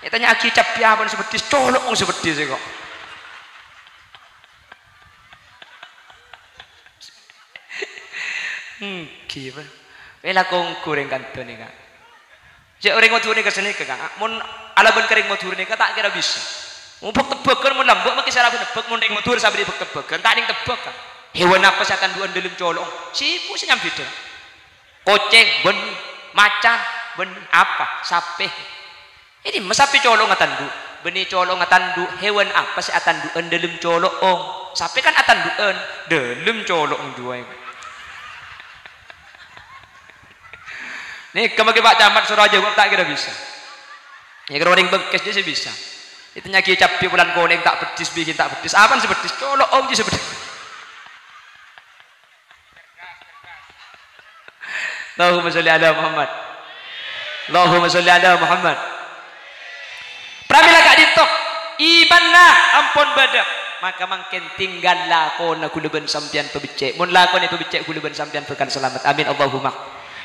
ya tanya aki cap piapan sepedis colok oh sepedis kok gimana bela kongkur yang kantor nih kak si orang mau turun ke sini kak mun alaban kering mau turun kak tak kira bisa Mubuk tebakan mun lambok maki salah nebak mun ring motor sabri tebakan tak ning tebak kan. Hewan apa setan duan delem colong. Sipu sing beda. Koceng benih, macan benih, apa? Sapi. Ini sapi colong ngatandu, benih colong ngatandu, hewan apa sih atanduan dalam colong? Sapi kan atanduan dalam colong dua. Nih kemaki Pak Camat Suraja tak kira bisa. Ya kalau orang bekas dia bisa. Itu nyaki capi bulan koleng tak petis bikin tak petis. Apaan sepetis? Colong je sepetis. Allahumma sholli ala Muhammad. Allahumma sholli ala Muhammad. Pramila kak dintok imanlah ampun badak maka mangken tinggal lakon aku leben sampian pebicek mun lakon itu pebicek aku leben sampian pekan selamat amin Allahumma.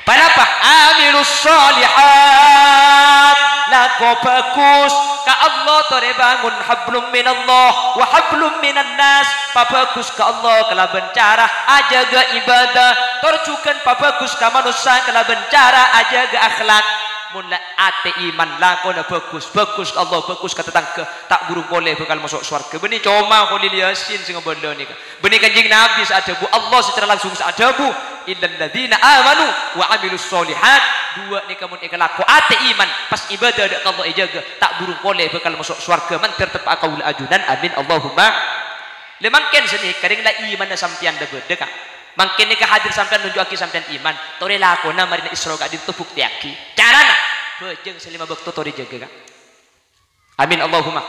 Kenapa? Amilus solihat lako bagus ka Allah tore bangun hablum minallah wa hablum minan nas pabagus ka Allah kelaban cara ajaga ibadah torcukan pabagus ka manusia kelaban cara ajaga akhlak mulai ate iman lakona bagus Allah bagus kata tangke tak burung boleh bakal masuk surga benih coma Khalil Yasin sing bondo nika benih kanjeng Nabi saadabu Allah secara langsung saadabu illal ladzina amanu wa amilus solihat dua nika mun ika laku ate iman pas ibadah dak Allah ijaga tak burung boleh bakal masuk surga man tertep akaul ajunan amin Allahumma lemangken seni karing la iman sampean da bede ka mangken nika hadir sampean nunjuk sampean iman tore lakona marina Isra ka ditu bukti aki carana bejeng selima bekto tore jaga ka amin Allahumma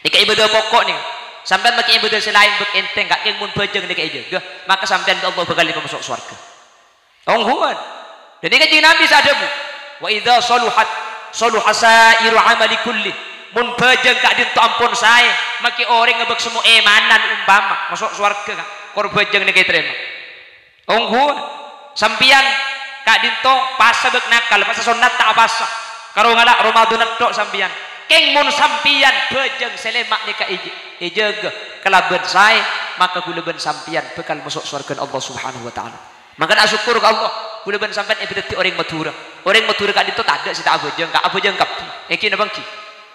nika ibadah pokok nih sampean make ibadah selain bek enteng gak keng mun bejeng nika jaga maka sampean Allah bakal masuk surga onghuan jadi kanjeng Nabi sadabu wa idza saluhat saluha sairu amali kulli mun bejeng gak dintu ampun saya make orang ngebek semua emanan umpama masuk surga ka kor bejeng nika terima onghuan sampian kak dinto pasa bek nakal pasa sunat tak pasa karo ngala Ramadan tok sampian keng mun sampian bejeng selemak nika ijaga kelaban saya maka kuleban sampian bekal masuk surga Allah Subhanahu wa taala maka nak syukur ke Allah kuleban sampean ibadati orang matura kak dinto tak ada sita bejeng kak bejeng kapi iki na bangki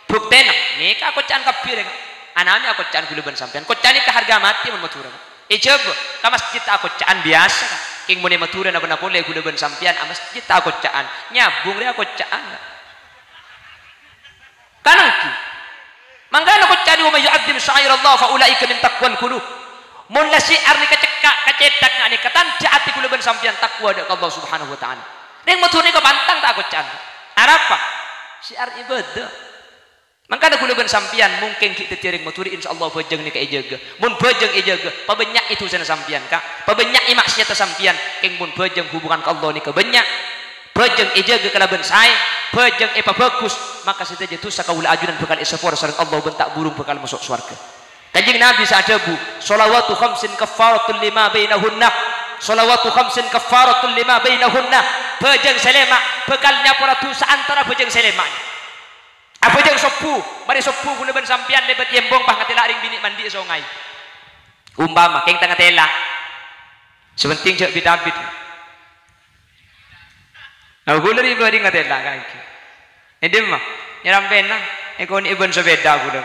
buktena nika aku can kapi rek anane aku can kuleban sampean kocan nika harga mati mun matura ijaba ka masjid aku caan biasa king mun matura na boleh kuleban sampean a masjid aku caan nyabung re aku caan kanaki manggana ko cari wa yu'azzim sya'irallah fa ulaika min taqwal qulub mun la syiar ni kecekak kacetak ngani katan jaati kuleban sampean takwa dak Allah Subhanahu wa taala ning matur ni bantang tak aku caan arapa syiar ibadah mangkana kuleban sampean mungkin kita tiring maturi insyaallah bejeng ni ka ijaga mun bejeng ijaga pabenyak itu sana sampean ka pabenyak maksiat sampean king mun bejeng hubungan ka Allah ni ka banyak bejeng ijaga kalaban sae bejeng epa bagus maka sita jatuh sakaul ajunan bakal isafar sareng Allah bentak burung bakal masuk surga kanjeng Nabi sadabu sholawatu khamsin kaffaratul lima bainahunna sholawatu khamsin kaffaratul lima bainahunna bejeng selema bakal nyapura dosa antara bejeng selema apa jeng sopu bari sopu kuleban sampian lebat yembong pah ngatela ring bini mandi songai umpama keng tengah tela sebenting cek bidabit nah gula ri bari ngatela kan iki edim mah nyeram pena ekon ibon sepeda gula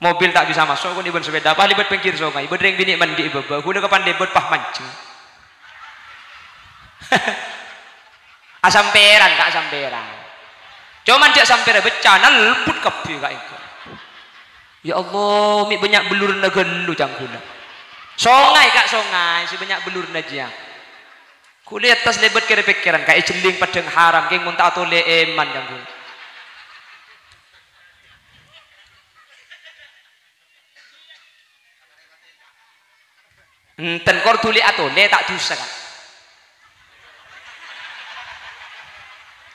mobil tak bisa masuk kon ibon sepeda pah libat pengkir songai bedring bini mandi beba gula kapan lebet pah mancing asam peran kak asam peran cuman dia sampai becana lembut kapi kak engkau ya Allah mi banyak belur na gelu jangkuna songai kak songai si banyak belur na dia kulihat tas lebat kira pikiran kak celing padang haram keng munta atau leeman jangkuna enten kor tuli atau le tak dosa kan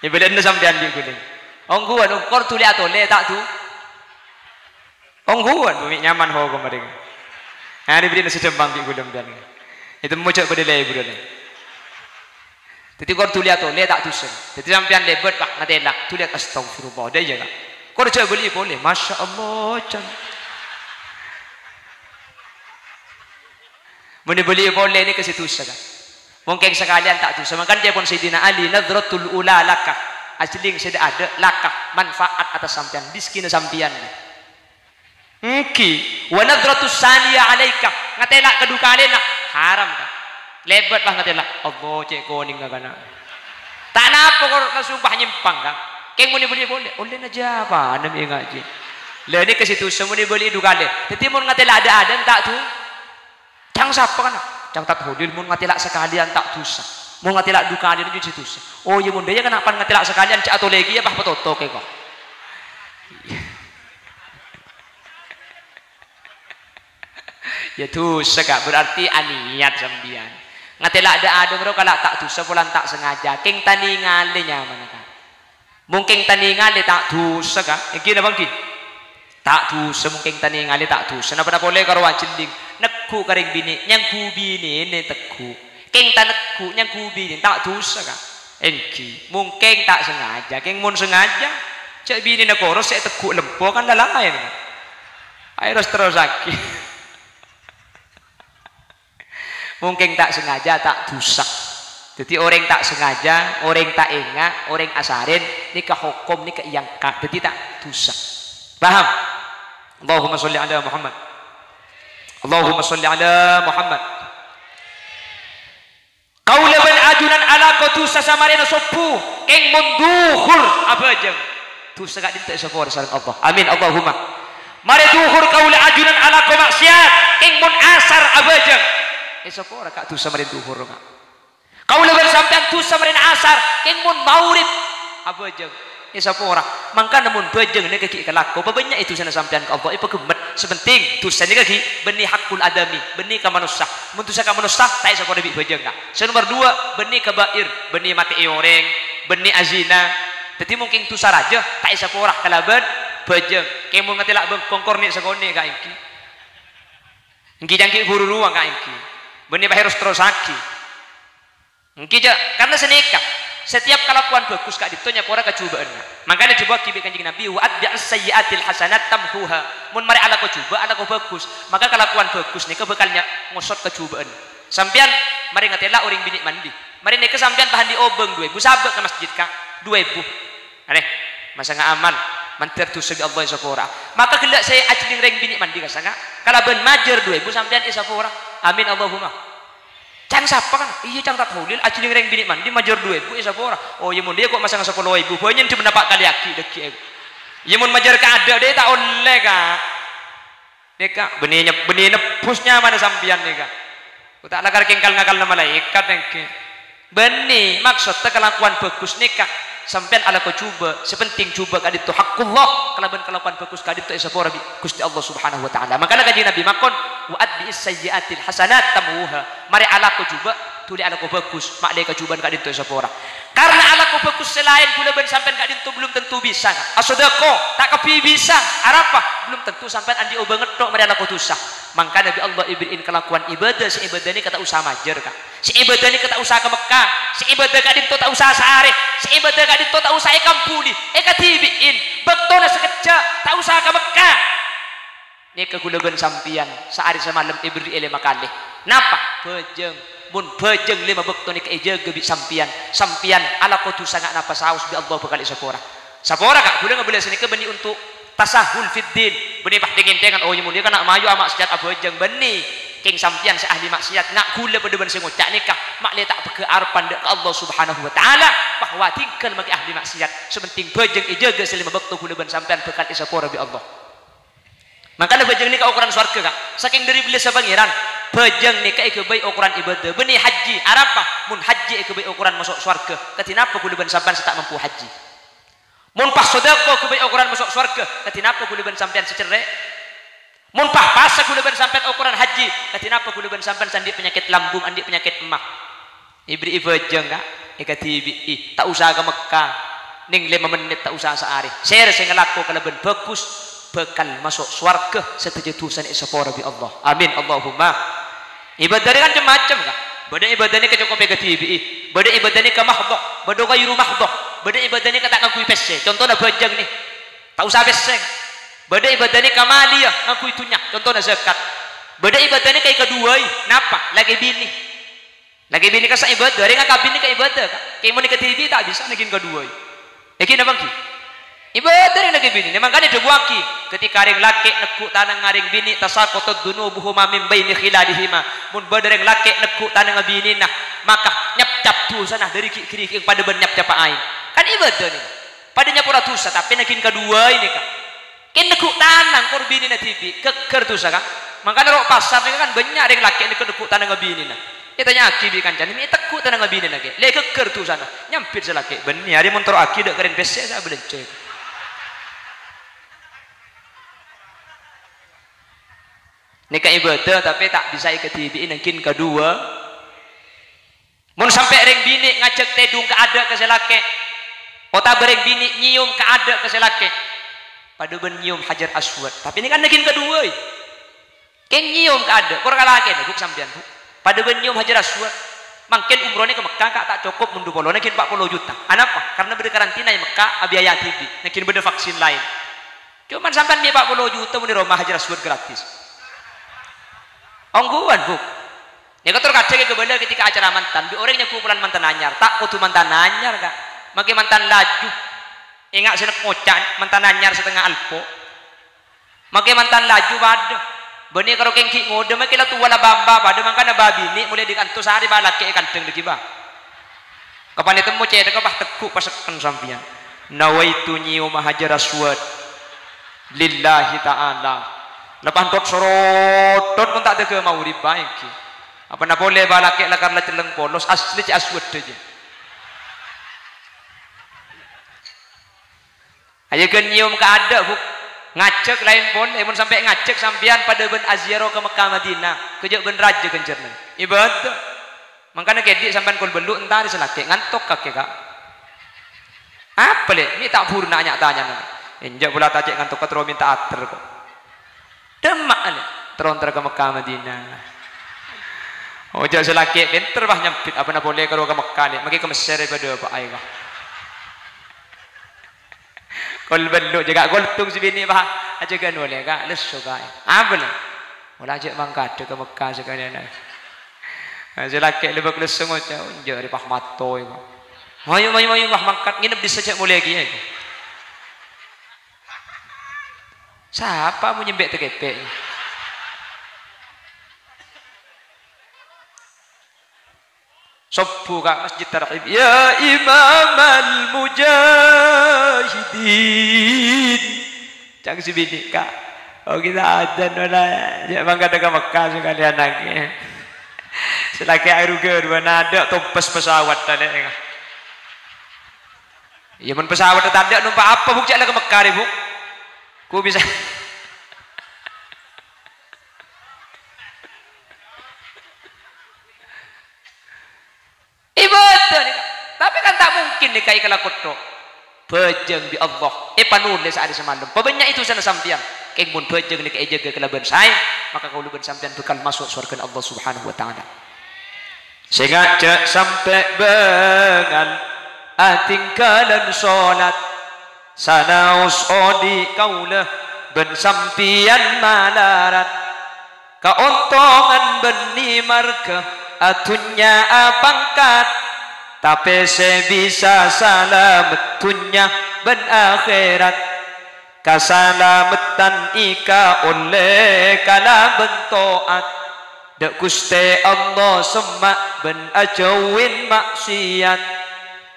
ya beda sampean di kuning ongguan ukor tuli atau le tak tu ongguan bumi nyaman ho ko mereka nah diberi nasi jembang di gudang dan itu mocok pada le ibu dene jadi kor tuli atau le tak tu sen jadi sampean lebet pak ngatela tuli astagfirullah dah jaga kor coba beli boleh masya Allah can beli boleh ni ke situ saja mungkin sekalian tak tu semakan dia pun Sayyidina Ali nadratul ula lakah asling sudah ada lakah manfaat atas sampean diskina sampean wa nadratus saniya alaika ngatela kedua kali nak haram kan Lebat lah ngatela. Allah cek koning kana. Tak napa kok sumpah nyimpang kan. Keng muni boleh. Oleh aja apa nami ngaji. Lah ni ke situ semua ni boleh du kali. Tapi mun ngatela ada tak tu. Cang siapa kan? Cang tak hodil mun ngatela sekalian tak dosa. Mun ngatela du kali ni situ. Oh ya mun dia kenapa ngatela sekalian cak atau lagi ya bah petoto ke kok. Ya dosa gak berarti aniat sambian. Ngatela ada bro kalau tak dosa pulang tak sengaja. Keng tani ngale nyaman kan. Mungkin tani ngale tak dosa kan. Iki napa ki? Tak dosa mungkin tani ngale tak dosa. Napa boleh karo wajinding. Nekku karing bini nyang ku bini ne teku. Keng tanekku nyang ku bini tak dosa kan. Engki mungkin tak sengaja. Keng mun sengaja cek bini nak koros saya teku lempo kan lain. Ayo terus lagi. Mungkin tak sengaja tak dosa. Jadi orang tak sengaja, orang tak ingat, orang asarin ni ke hukum ni ke yang kak. Jadi tak dosa. Paham? Allahumma sholli ala Muhammad. Allahumma sholli ala Muhammad. Qaula ban ajunan ala qatusa samarina sopu keng munduhur apa jeng. Dosa gak dintek sapa sareng Allah. Amin Allahumma. Mari duhur qaula ajunan ala ko maksiat keng mun asar apa jeng. Sapa ora kak dosa marin duhur kak. Kaula ben sampean dosa marin asar keng mun maurib apa jeung. Sapa ora mangka namun bejeng nek ki kelako banyak itu sana sampean ke Allah ipa gemet sepenting dosa ni kaki benih hakul adami benih ka manusia mun dosa ka manusia tak sapa debi bejeng kak. Nomor 2 benih kabair benih mati orang benih azina. Jadi mungkin dosa raja tak sapa ora kalaban bejeng keng mun ngatela kongkor ni sakone kak iki. Engki jangki buru ruang kak iki. Benih harus terus haki. Ngkija karena seneka. Setiap kelakuan bagus kak ditonya pora kecubaan. Makanya coba kibi kanjeng Nabi wa atbi'as sayyi'atil hasanat tamhuha. Mun mari ala ko coba ala ko bagus. Maka kelakuan bagus nih bekalnya ngosot kecubaan. Sampean mari ngatela orang bini mandi. Mari nek sampean tahan di obeng 2000 sabek ke masjid kak 2000. Aneh masa nggak aman. Mantir tu segi Allah isapora. Maka gelak saya ajling reng bini mandi kasanga. Kalau ben majer 2000 sampean isapora. Amin Allahumma. Cang siapa kan? Iya cang tak hulil ajling reng bini mandi majer 2000 isapora. Oh iya mun dia kok masang 10.000. Banyak cuma dapat kali aki deki. Iya mun majer ka ada dia tak oleh kak. Deka benih nepusnya mana sampean nih kak. Tak nakar kengkal ngakal nama malaikat engke. Benih maksud kelakuan bagus nikah. Sampean ala ko coba sepenting coba kadit tu haqqullah kelakuan bagus kadit tu isapora bi Gusti Allah Subhanahu wa taala. Makanya kanjeng Nabi makon wa adbi sayyiatil hasanat tamuha. Mari ala ko coba tuli ala ko bagus mak ka cobaan kadit tu isapora. Karena ala ko bagus selain kula ben sampean kadit tu belum tentu bisa. Asodako tak kepi bisa. Arapa belum tentu sampean andi obeng ngethok mari ala ko tusah. Maka Nabi Allah ibrin kelakuan ibadah si ibadah ini kata usaha majer kak. Si ibadah ini kata usaha ke Mekah. Si ibadah kadit tu tak usaha sehari. Si ibadah kadit tu tak usaha kampuli. Katibiin. Bektona sekejap tak usaha ke Mekah. Ini kegulagan sampian. Sehari semalam ibri ele makalih. Napa? Bejeng. Mun bejeng 5 bektona ke ejaga bi sampian. Sampian ala kotu sangat napa saus bi Allah bekali sapora. Sapora kak. Kuda nggak boleh sini ke benih untuk tasahul fiddin benih pak dingin dengan oh dia kan nak maju amak sejat abojeng benih king sampian se ahli maksiat nak gula pada ben sengocak nikah mak le tak ke arpan dek Allah Subhanahu wa taala bahwa tinggal bagi ahli maksiat sepenting bojeng ijaga selima waktu gula ben sampean bekat isapora bi Allah. Makanya bojeng nikah ukuran surga kak saking dari beli sabangiran bojeng nikah ke baik ukuran ibadah benih haji arapa mun haji ke baik ukuran masuk surga ketinapa gula ben sampean tak mampu haji. Mun pas sedekah kebaik ukuran masuk surga, ketinapa kula ben sampean secerek? Mun pas puasa kula ben sampean ukuran haji, ketinapa kula ben sampean sandi penyakit lambung, andi penyakit emah. Ibri ibajeng kak, ikatibi tak usah ke Mekah. Ning 5 menit tak usah sehari. Share sing ngelaku kalau ben bagus bekal masuk surga setuju tusan isapora bi Allah. Amin Allahumma. Ibadah kan macam-macam kak. Bada ibadah ni kecukup ikatibi, bada ibadah ni ke mahdhah, bada ghairu mahdhah. Bada ibadah ni kata ngakui pese contohnya bajang ni tak usah pese. Bada ibadah ni kamaliyah ngakui tunya contohnya zakat. Bada ibadah ni kayak kedua napa lagi bini ka sa ibadah ring ka bini ka ibadah ka kay mo ni katibi tak bisa naging kedua yakin na bang ki ibadah ring lagi bini makanya dibuaki ketika ring laki nekuk tanang ngaring bini tasaqatud dunubuhuma min baini khilalihima mun badereng laki nekuk tanang bini nah maka nyap-cap dosa nah dari kiri pada benyap cap aing kan ibadah nih pada nyapura dosa tapi nakin kedua ini kan kin nekuk tanang kor bini na tibi keker dosa kan makanya rok pasar ini kan banyak ring laki nekuk tanang bini nah itanya akibi kan jadi ini tekuk tanang bini lagi le keker dosa nah nyampir selaki benih hari motor aki dak keren pese saya belenceng. Nikah ibadah tapi tak bisa ikut dibiin mungkin kedua mun sampai ring bini ngajak tedung ke ada ke selake kota bereng bini nyium ke ada ke selake pada ben nyium hajar aswad tapi ini kan mungkin kedua keng nyium ke ada kurang laki buk sampean bu pada ben nyium hajar aswad mungkin umrohnya ke Mekah tak cukup mundu polo mungkin 40 juta kenapa karena beda karantina di Mekah biaya tibi mungkin beda vaksin lain cuman sampean dia 40 juta mun di rumah hajar aswad gratis ongguan bu ya kotor kadang ke benda ketika acara mantan bi orangnya kumpulan mantan anyar tak kudu mantan anyar kak makin mantan laju ingat senek kocan mantan anyar setengah alpo makin mantan laju pada benih kalau kengki ngode makin lah tua lah bamba pada makanya babi ini mulai dikantus hari balak ke kanteng deki bah kapan itu mau cedek bah tekuk pasekan sampian nawaitu nyium hajar aswad lillahi ta'ala lepas dot sorotot pun tak ada ke mau dibaiki apa nak boleh balakek lah karena celeng polos asli aswad aja aja kan nyium ke ada bu ngacek lain pun emun sampai ngacek sampian pada ben aziaro ke Mekah Madinah kejak ben raja kencerna ibadah makanya kedik sampean kol beluk entar selake ngantok kakek kak apa le ni tak purna nanya tanya injak pula tajek ngantok katro minta ater kok demak nih terontar ke Mekah Madinah oh jauh selaki pinter bah nyampit apa nak boleh kalau ke Mekah nih makin ke Mesir daripada apa ayah kol beluk jaga goltung sebini bah aja kan boleh kak lesu kak apa nih boleh aja mangkat ke Mekah sekalian selaki lebih lesu macam jauh dari Pak Mato itu mayu bah mangkat nginep di sejak mulai lagi siapa mau nyembek TKP sobu kak masjid tarhib ya imam al-mujahidin cang si bini kak oh kita ada nona emang gak ada ke Mekah sekalian lagi selagi air uga dua nada tompes pesawat tadi ya men pesawat tak ada numpak apa buk cak lah ke Mekah ibu ku bisa ibadah nih tapi kan tak mungkin nih kayak kalau kotor bejeng di Allah panulis ada semalam banyak itu sana sampian kayak mun bejeng nih kayak jaga kelaban saya maka kau luban sampian bekal masuk surga Allah subhanahu wa ta'ala sehingga sampai bengal atingkalan sholat sanaus odi kaulah ben sampian malarat kaontongan beni marga atunya apangkat tapi sebisa salametunya ben akhirat kasalamatan ika oleh kala bentoat dek Gusti Allah semak ben ajawin maksiat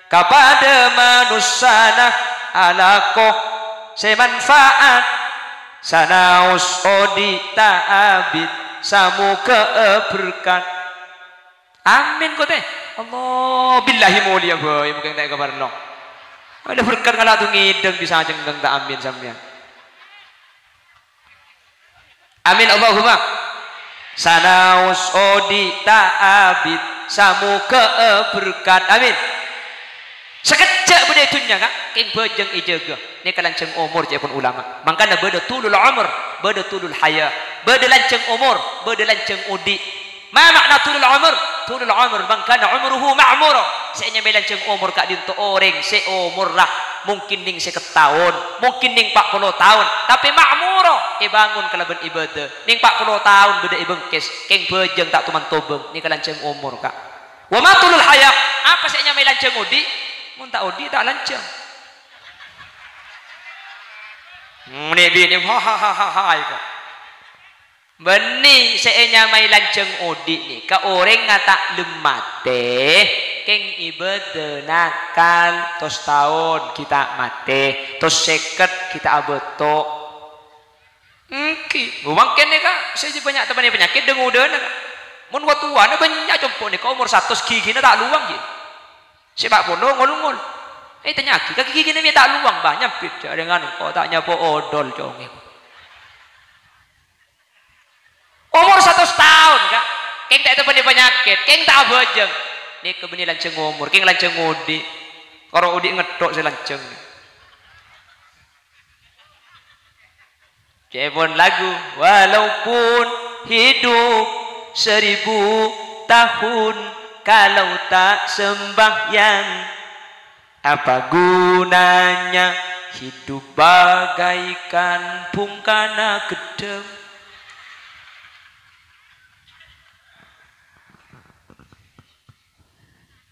kepada manusia alakoh semanfaat sanaus odi ta'abid samu keberkat amin kau teh Allah billahi mulia boy mungkin tak kabar no ada berkat kalau tu ngideng bisa jenggang tak amin sampean amin Allahumma sanaus odi ta'abid samu keberkat amin sekejap benda itunya kak keng bejeng ijaga ni kalanceng umur je pun ulama makanya beda tulul umur beda tulul haya beda lanceng umur beda lanceng udi ma makna tulul umur bangkana umruhu ma'mura seanya melanceng umur kak dinto orang se umur lah mungkin ning 50 tahun mungkin ning 40 tahun tapi ma'mura bangun kalaban ibadah ning 40 tahun beda ibengkes keng bejeng tak tuman tobeng ni kalanceng umur kak wa ma tulul haya apa seanya melanceng udi mun tak odi tak lancang Nek bini ha kok. Beni seenya mai lanceng odik ni ka orang ngata lemate keng ibadah nakal tos tahun kita mate tos seket kita abeto engki mungkin ni kak saya banyak teman penyakit dengudan mun watuan banyak jompo ni ka umur 100 gigi na tak luang je sebab pun ngol-ngol tanya kaki gigi ni tak luang banyak beda dengan kau tak nyapo odol jongeng umur 100 tahun kak keng tak teman penyakit keng tak bojeng ni kebeni lanceng umur keng lanceng udik kalau udik ngedok saya lanceng Jepun lagu walaupun hidup 1000 tahun kalau tak sembahyang apa gunanya hidup bagaikan pungkana gedeng.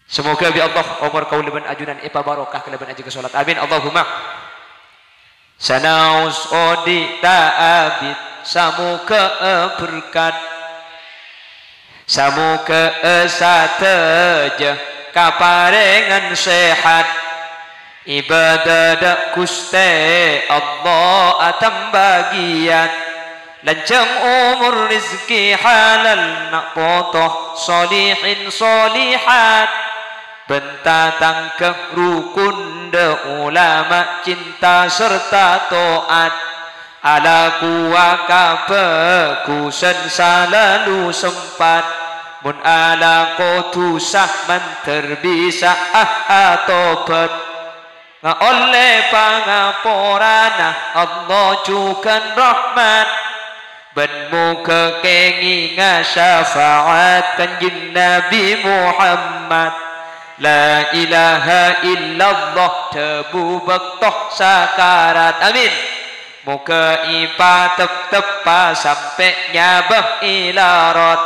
Semoga bi Allah umur kau leban ajunan ipa barokah keleban aja ke salat. Amin Allahumma. Sanaus odi ta'abid samuka berkat samuka sateja kaparengan sehat ibadah dak kuste Allah atam bagian lancang umur rizki halal nak potoh solihin solihat bentatang ke rukun de ulama cinta serta toat ala kuaka pekusen selalu sempat mun ala kotusah menterbisa tobat oleh pangaporana Allah jukan rahmat ben muka kenginga syafaat kanjeng Nabi Muhammad La ilaha illallah tebu bektoh sakarat amin muka ipa tepa sampai nyabah ilarat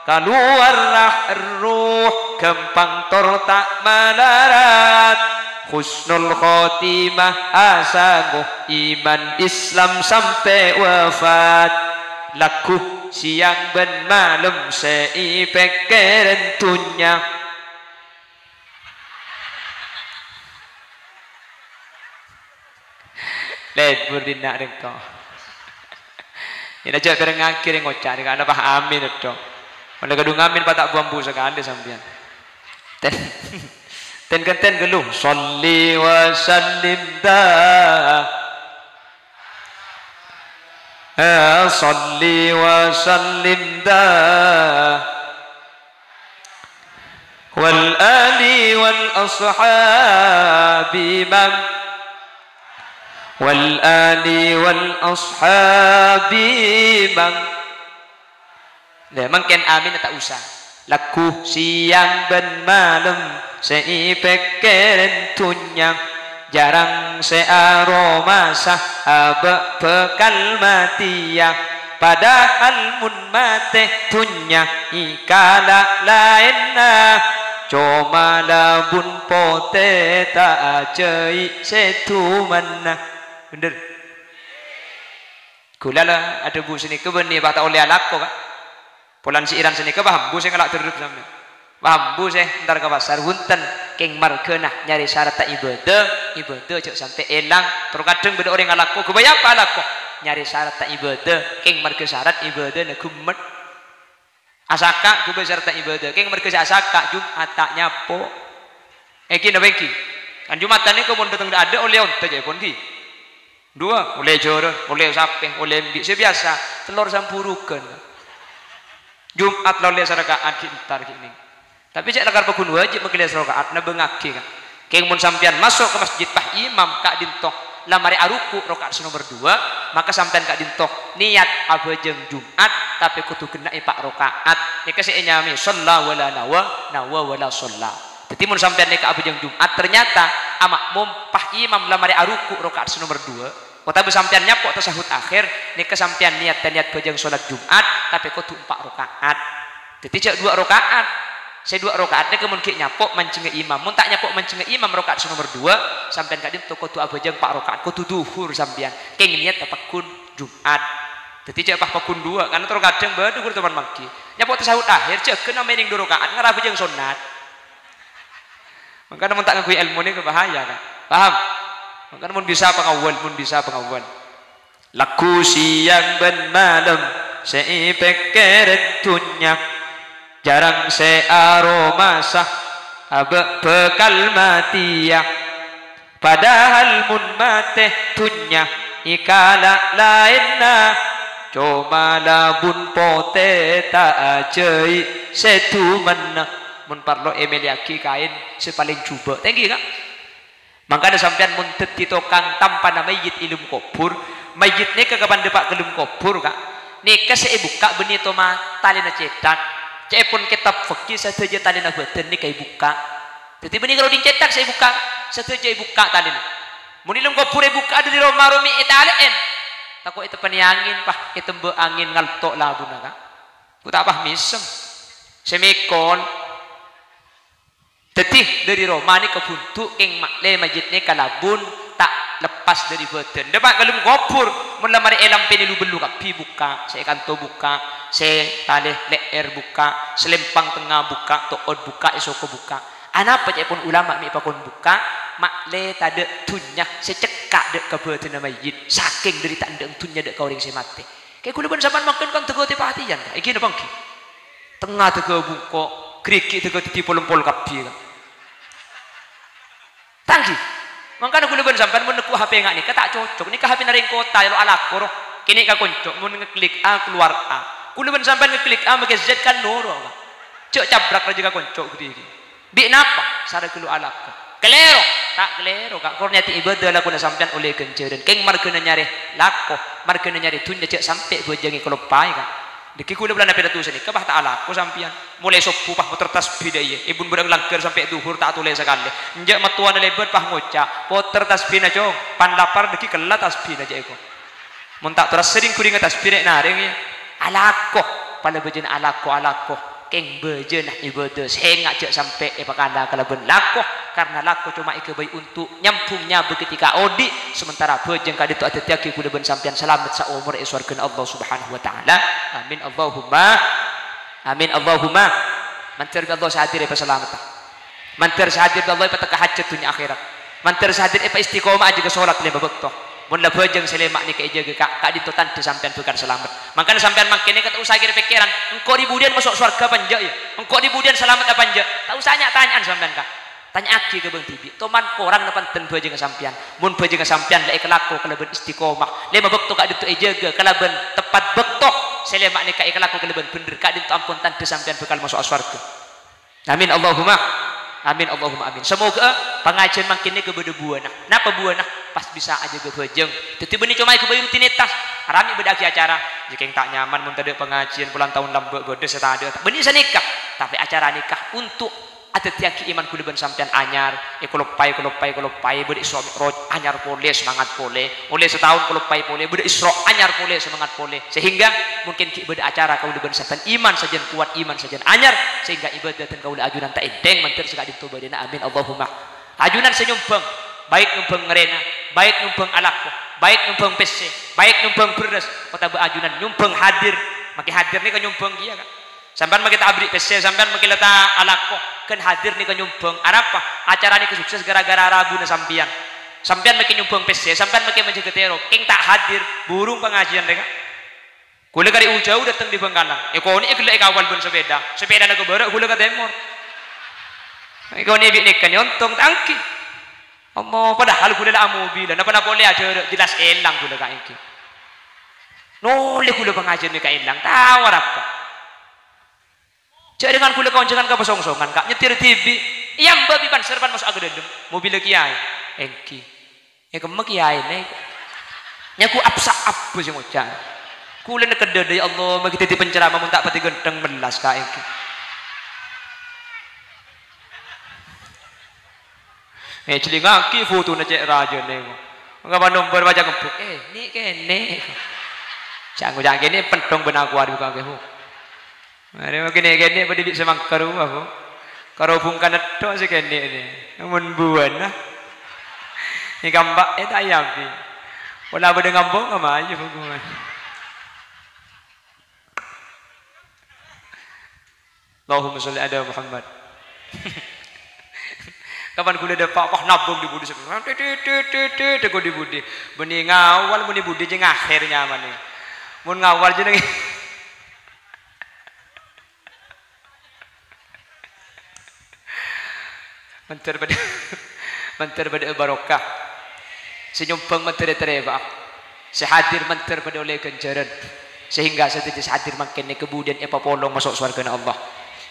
keluarlah ruh kempang tor tak malarat husnul khotimah asanguh iman Islam sampai wafat lakuh siang ben malam seipek kerentunya Led berdina dengko. Ini aja bareng akhir ngocak dengan apa amin itu. Mana kadung amin patak bambu sekali sampean. Ten kenten geluh. Salli wa sallim da. Salli wa sallim da. Wal ali wal ashabi man wal ali wal ashabi bang mungkin amin tak usah laku siang ben malam seipek kerentunya jarang searoma sahabat bekal matiya padahal mun mate tunya ikala lainna cuma labun pote tak ajai setu mana bener gula ada bu sini ke benih bata oleh alako kak polan si Iran sini ke paham bu saya ngelak terus sampai paham bu saya ntar ke pasar hunten keng markenah nyari syarat tak ibadah cok sampai elang terus kadang beda orang alako kebayang apa alako nyari syarat tak ibadah keng marke syarat ibadah na gumet asaka gue syarat tak ibadah keng marke asaka Jumat tak nyapo kena bengki kan Jumatan ni kau pun datang ada oleh onta je pun ki dua oleh jodoh oleh sapeng oleh mbik sebiasa telur sampurukan Jumat oleh sarakaat kintar kini tapi cek lakar pekun wajib mengilir sarakaat na bengaki kan keng mun sampean masuk ke masjid pah imam kak dintok lamari aruku rakaat nomor 2 maka sampean kak dintok niat abajeng Jumat tapi kudu kena 4 rakaat nika senyami shalla wala nawa wala shalla jadi mun sampean nika abajeng Jumat ternyata amakmum pah imam lamari aruku rakaat nomor 2 tapi sampean nyapok tasahud akhir nika sampean niat bajeng salat Jumat tapi kudu 4 rakaat jadi cek 2 rakaat Saya 2 rakaat nek mun ki nyapok mancing imam. Mun tak nyapok mancing imam rakaat nomor 2 sampean kadin toko tu abajang 4 rakaat kudu duhur sampean. Keng niat tapakun Jumat. Dadi cek pakun 2 karena terus kadang badu kur teman mangki. Nyapok tasawuf akhir cek kena mening 2 rakaat ngarah abajang sunat. Makanya mun tak ngakui ilmu ini bahaya kan. Paham? Makanya mun bisa pengawal. Laku siang ben malam sei pekeren tunya jarang se aroma sah abek bekal mati ya padahal mun mate tunya ikala lainna cuma labun pote tak ajai setu mana mun parlo emeliaki kain sepaling coba tinggi kak makanya sampean mun teti tokang tanpa nama mayit ilum kubur mayit ni kekapan depak gelum kubur kak ni kasih buka benih tomat tali na cetak cepon kitab fikih saja tali na badan ni kay buka jadi benih kalau dicetak saya buka saja buka tali na mun ilum kubur buka ada di rumah rumi italaen takut itu peniangin pah itu angin ngaltok labu na kak ku tak pah misem semikon tetih dari Roma ni kebuntu ing makle majid ni kalabun tak lepas dari badan depak kalum kubur mun lamari elam penilu belu kapi buka saya kanto buka saya taleh leer buka selempang tengah buka tood buka esoko buka ana apa pun ulama mi pakon buka makle tade tunya secekak dek ke badan majid saking dari tak ndeng tunya dek kauring se mate kayak kula pun sampean makan kan tego te perhatian iki napa iki tengah tego buka kriki tego titipol-pol kapi tanggi makanya kulo ben sampean mun neku HP ngak nikah tak cocok nikah HP naring kota lo alakor kini ka koncok mun ngeklik A keluar A kulo ben sampean ngeklik A make Z kan noro cok cabrak aja ka koncok gede iki bi napa sare kulo alakor kelero tak kelero kak kor nyati ibadah la kuna sampean oleh kenceureun keng markeuna nyare lako markeuna nyare tunya cek sampe bojangi kalau pai kak deki kulo bulan apa tulisan nikah bah tak alako sampean mulai sopu pah motor tasbih dia ibun berang langker sampai duhur tak tulis sekali njak matuan lebat pah ngocak poter tasbih na cong pan lapar deki kelat tasbih na jeko mun tak terus sering kuring tasbih nek naring ya alako pada bejen alako keng bejen ibadah sehingga cek sampai pakanda kalaben lako karena lako cuma ikebai untuk nyampungnya beketika odi sementara bejen kaditu atetiaki kuda ben sampean selamat saumur iswarkeun Allah Subhanahu wa taala amin Allahumma mantir Allah sahadir apa selamat mantir sahadir Allah apa teka hajat dunia akhirat mantir sahadir apa istiqomah aja ke sholat lima waktu mun la bajeng selemak ni kay jaga kak ditutan di sampean bukan selamat makanya sampean makene kata usah kira pikiran engko di budian masuk surga panjang ya engko di budian selamat apa panjang tak usah tanyaan sampean kak tanya aki ke bang tibi toman korang napan ten bajeng sampean mun bajeng sampean la ikhlaku kalaban istiqomah lima waktu kak ditu jaga kalaban tepat waktu selemak ni kay ikhlaku kalaban bener kak ditu ampun tante sampean bakal masuk surga amin Allahumma amin semoga pengajian makin ni kepada buana napa buana pas bisa aja ke bajeng tetapi benih cuma ke bayi rutinitas rami bedaki acara jika yang tak nyaman mun tadi pengajian bulan tahun lambek bodes tak ada benih senikah tapi acara nikah untuk ada tiaki iman kuliban sampean anyar kolopai beri isro anyar pole semangat pole oleh setahun kolopai pole beri isro anyar pole semangat pole sehingga mungkin beda acara kuliban sampean iman saja kuat iman saja anyar sehingga ibadah dan kaula ajunan tak edeng mantir sekali itu badina amin Allahumma ajunan senyumbang baik nyumbang ngerena baik nyumbang alako baik nyumbang pc baik nyumbang beres kota ajunan nyumbang hadir maki hadir ni kan nyumbang dia kan sampean maki tak abrik pc sampean maki letak alako kan hadir ni kan nyumbang apa acara ni kesukses gara-gara rabu na sampean maki nyumbang pc sampean maki menjaga teror king tak hadir burung pengajian mereka kula kari ujau datang di Bengkalang kau ni ikut awal pun sepeda nak barak kula ke temor kau ni bik kan nyontong tangki Allah padahal kula lah mobil napa boleh aja jelas elang kula ka iki noleh kula pengajian ni ka elang tawar apa cek dengan kula kawan jangan ka pasong-songan kak nyetir TV yang babi ban serban masuk agak dalam mobil kiai engki kemek kiai ne nyaku apsa apa sing ngocang kula nek kedede ya Allah bagi titi penceramah mun tak pati gendeng melas ka engki celingaki foto na cek raja ne ngapa nomor baca kempuk ni kene jangan kene pentong benaku ari buka kehu mari kene pada bik semangkaru aku Karo bungkan itu sih kene ini. Namun buan lah. Ini gambak tak ayam ni. Wala bade ngambong sama aja hukuman. Allahumma sholli ala Muhammad. Kapan kuliah ada pak nabung di budi sebelum tete di budi. Beni ngawal beni budi je akhirnya mana. Mun ngawal je lagi. Mentar pada barokah. Senyumpang mentar tereba. Sehadir mentar pada oleh kencaran. Sehingga setelah hadir makin kemudian apa polong masuk surga Allah.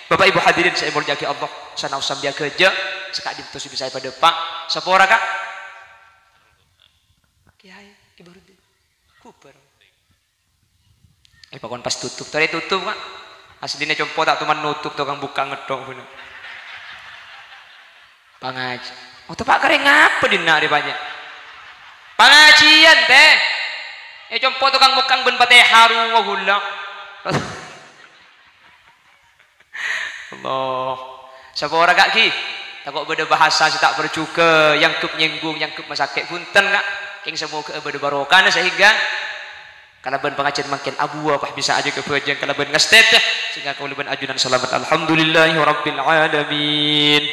Bapak Ibu hadirin saya muliakan Allah. Sana usam dia kerja. Sekak dintus ibu saya pada Pak. Siapa orang kak? Kiai Ibarudin. Cooper. Pakon pas tutup. Tadi tutup kak. Aslinya compo tak teman nutup tukang buka ngedok bener. Pangaji. Oh tepak kering ngapa dina dia banyak. Pengajian teh. Compo tukang bukang ben pateh haru ngahulak. Allah. Siapa orang kak ki? Takut beda bahasa saya tak bercuka yang kup nyenggung yang kup masakit punten kak. King semua ke beda barokah sehingga kalau ben pengajian makin abu apa bisa aja ke pengajian kalau ben ngestet sehingga kau lebih ajunan selamat alhamdulillahi rabbil alamin.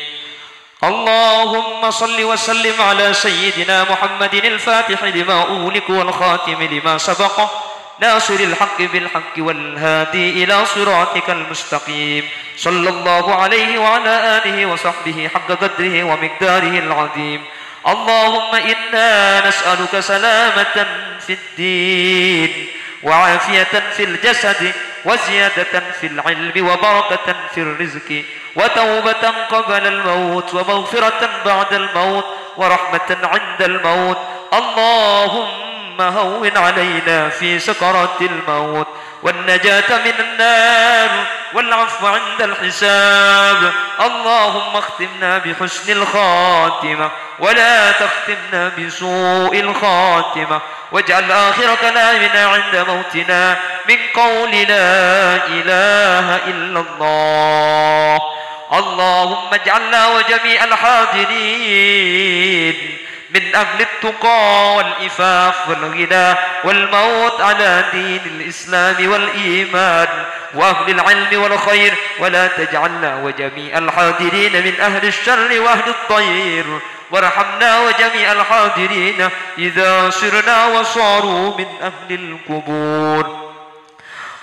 Allahumma salli wa sallim ala sayyidina Muhammadin al-Fatih lima ughliq wal khatim lima sabaqa nasiril haqqi bil haqqi wal hadi ila siratikal mustaqim sallallahu alaihi wa ala alihi wa sahbihi haqqa qadrihi wa miqdarihi al-azim. Allahumma inna nas'aluka salamatan fid din wa afiyatan fil jasadi wa ziyadatan fil ilmi wa barakatan fil rizqi wa taubatan qabla al maut wa maghfiratan ba'da al maut wa rahmatan 'inda al maut. Allahumma hawwin 'alaina fi sakaratil maut wan najata minan nar wal 'afwa 'inda al hisab. Allahumma akhtimna bi husnil khatimah wa la takhtimna bi su'il khatimah واجعل آخر كلامنا عند موتنا من قول لا إله إلا الله. اللهم اجعلنا وجميع الحاضرين من أهل التقى والإفاف والغنى والموت على دين الإسلام والإيمان وأهل العلم والخير ولا تجعلنا وجميع الحاضرين من أهل الشر وأهل الطير وارحمنا وجميع الحاضرين إذا صرنا وصاروا من أهل القبور.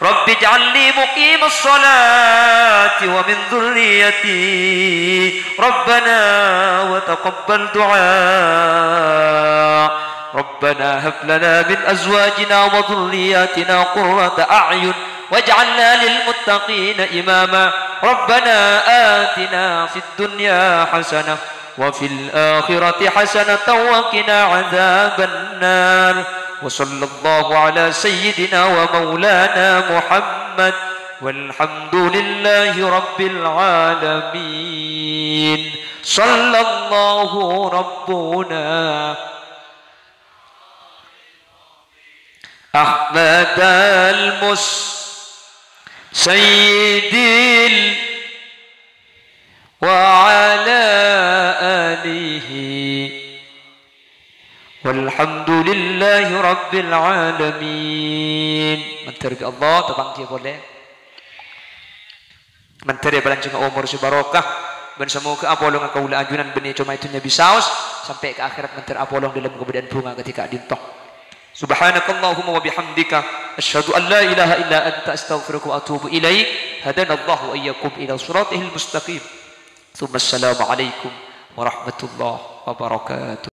رب اجعلني مقيم الصلاة ومن ذريتي ربنا وتقبل دعاء. ربنا هب لنا من أزواجنا وذرياتنا قرة أعين واجعلنا للمتقين إماما. ربنا آتنا في الدنيا حسنة وفي الآخرة حسنة وقنا عذاب النار. وصلى الله على سيدنا ومولانا محمد والحمد لله رب العالمين. صلى الله ربنا أحمد سيد وعلى آله والحمد لله رب العالمين. Menteri Allah tepang dia boleh. Menteri balancing umur sebarokah. Ben semoga apolong kaula ajunan benih cuma itu nyabi saus sampai ke akhirat menteri apolong dalam kemudian bunga ketika dintoh. Subhanakallahumma wa bihamdika asyhadu an la ilaha illa anta astaghfiruka wa atubu ilaik. Hadanallahu wa iyyakum ila siratihil mustaqim. Assalamu alaikum warahmatullahi wabarakatuh.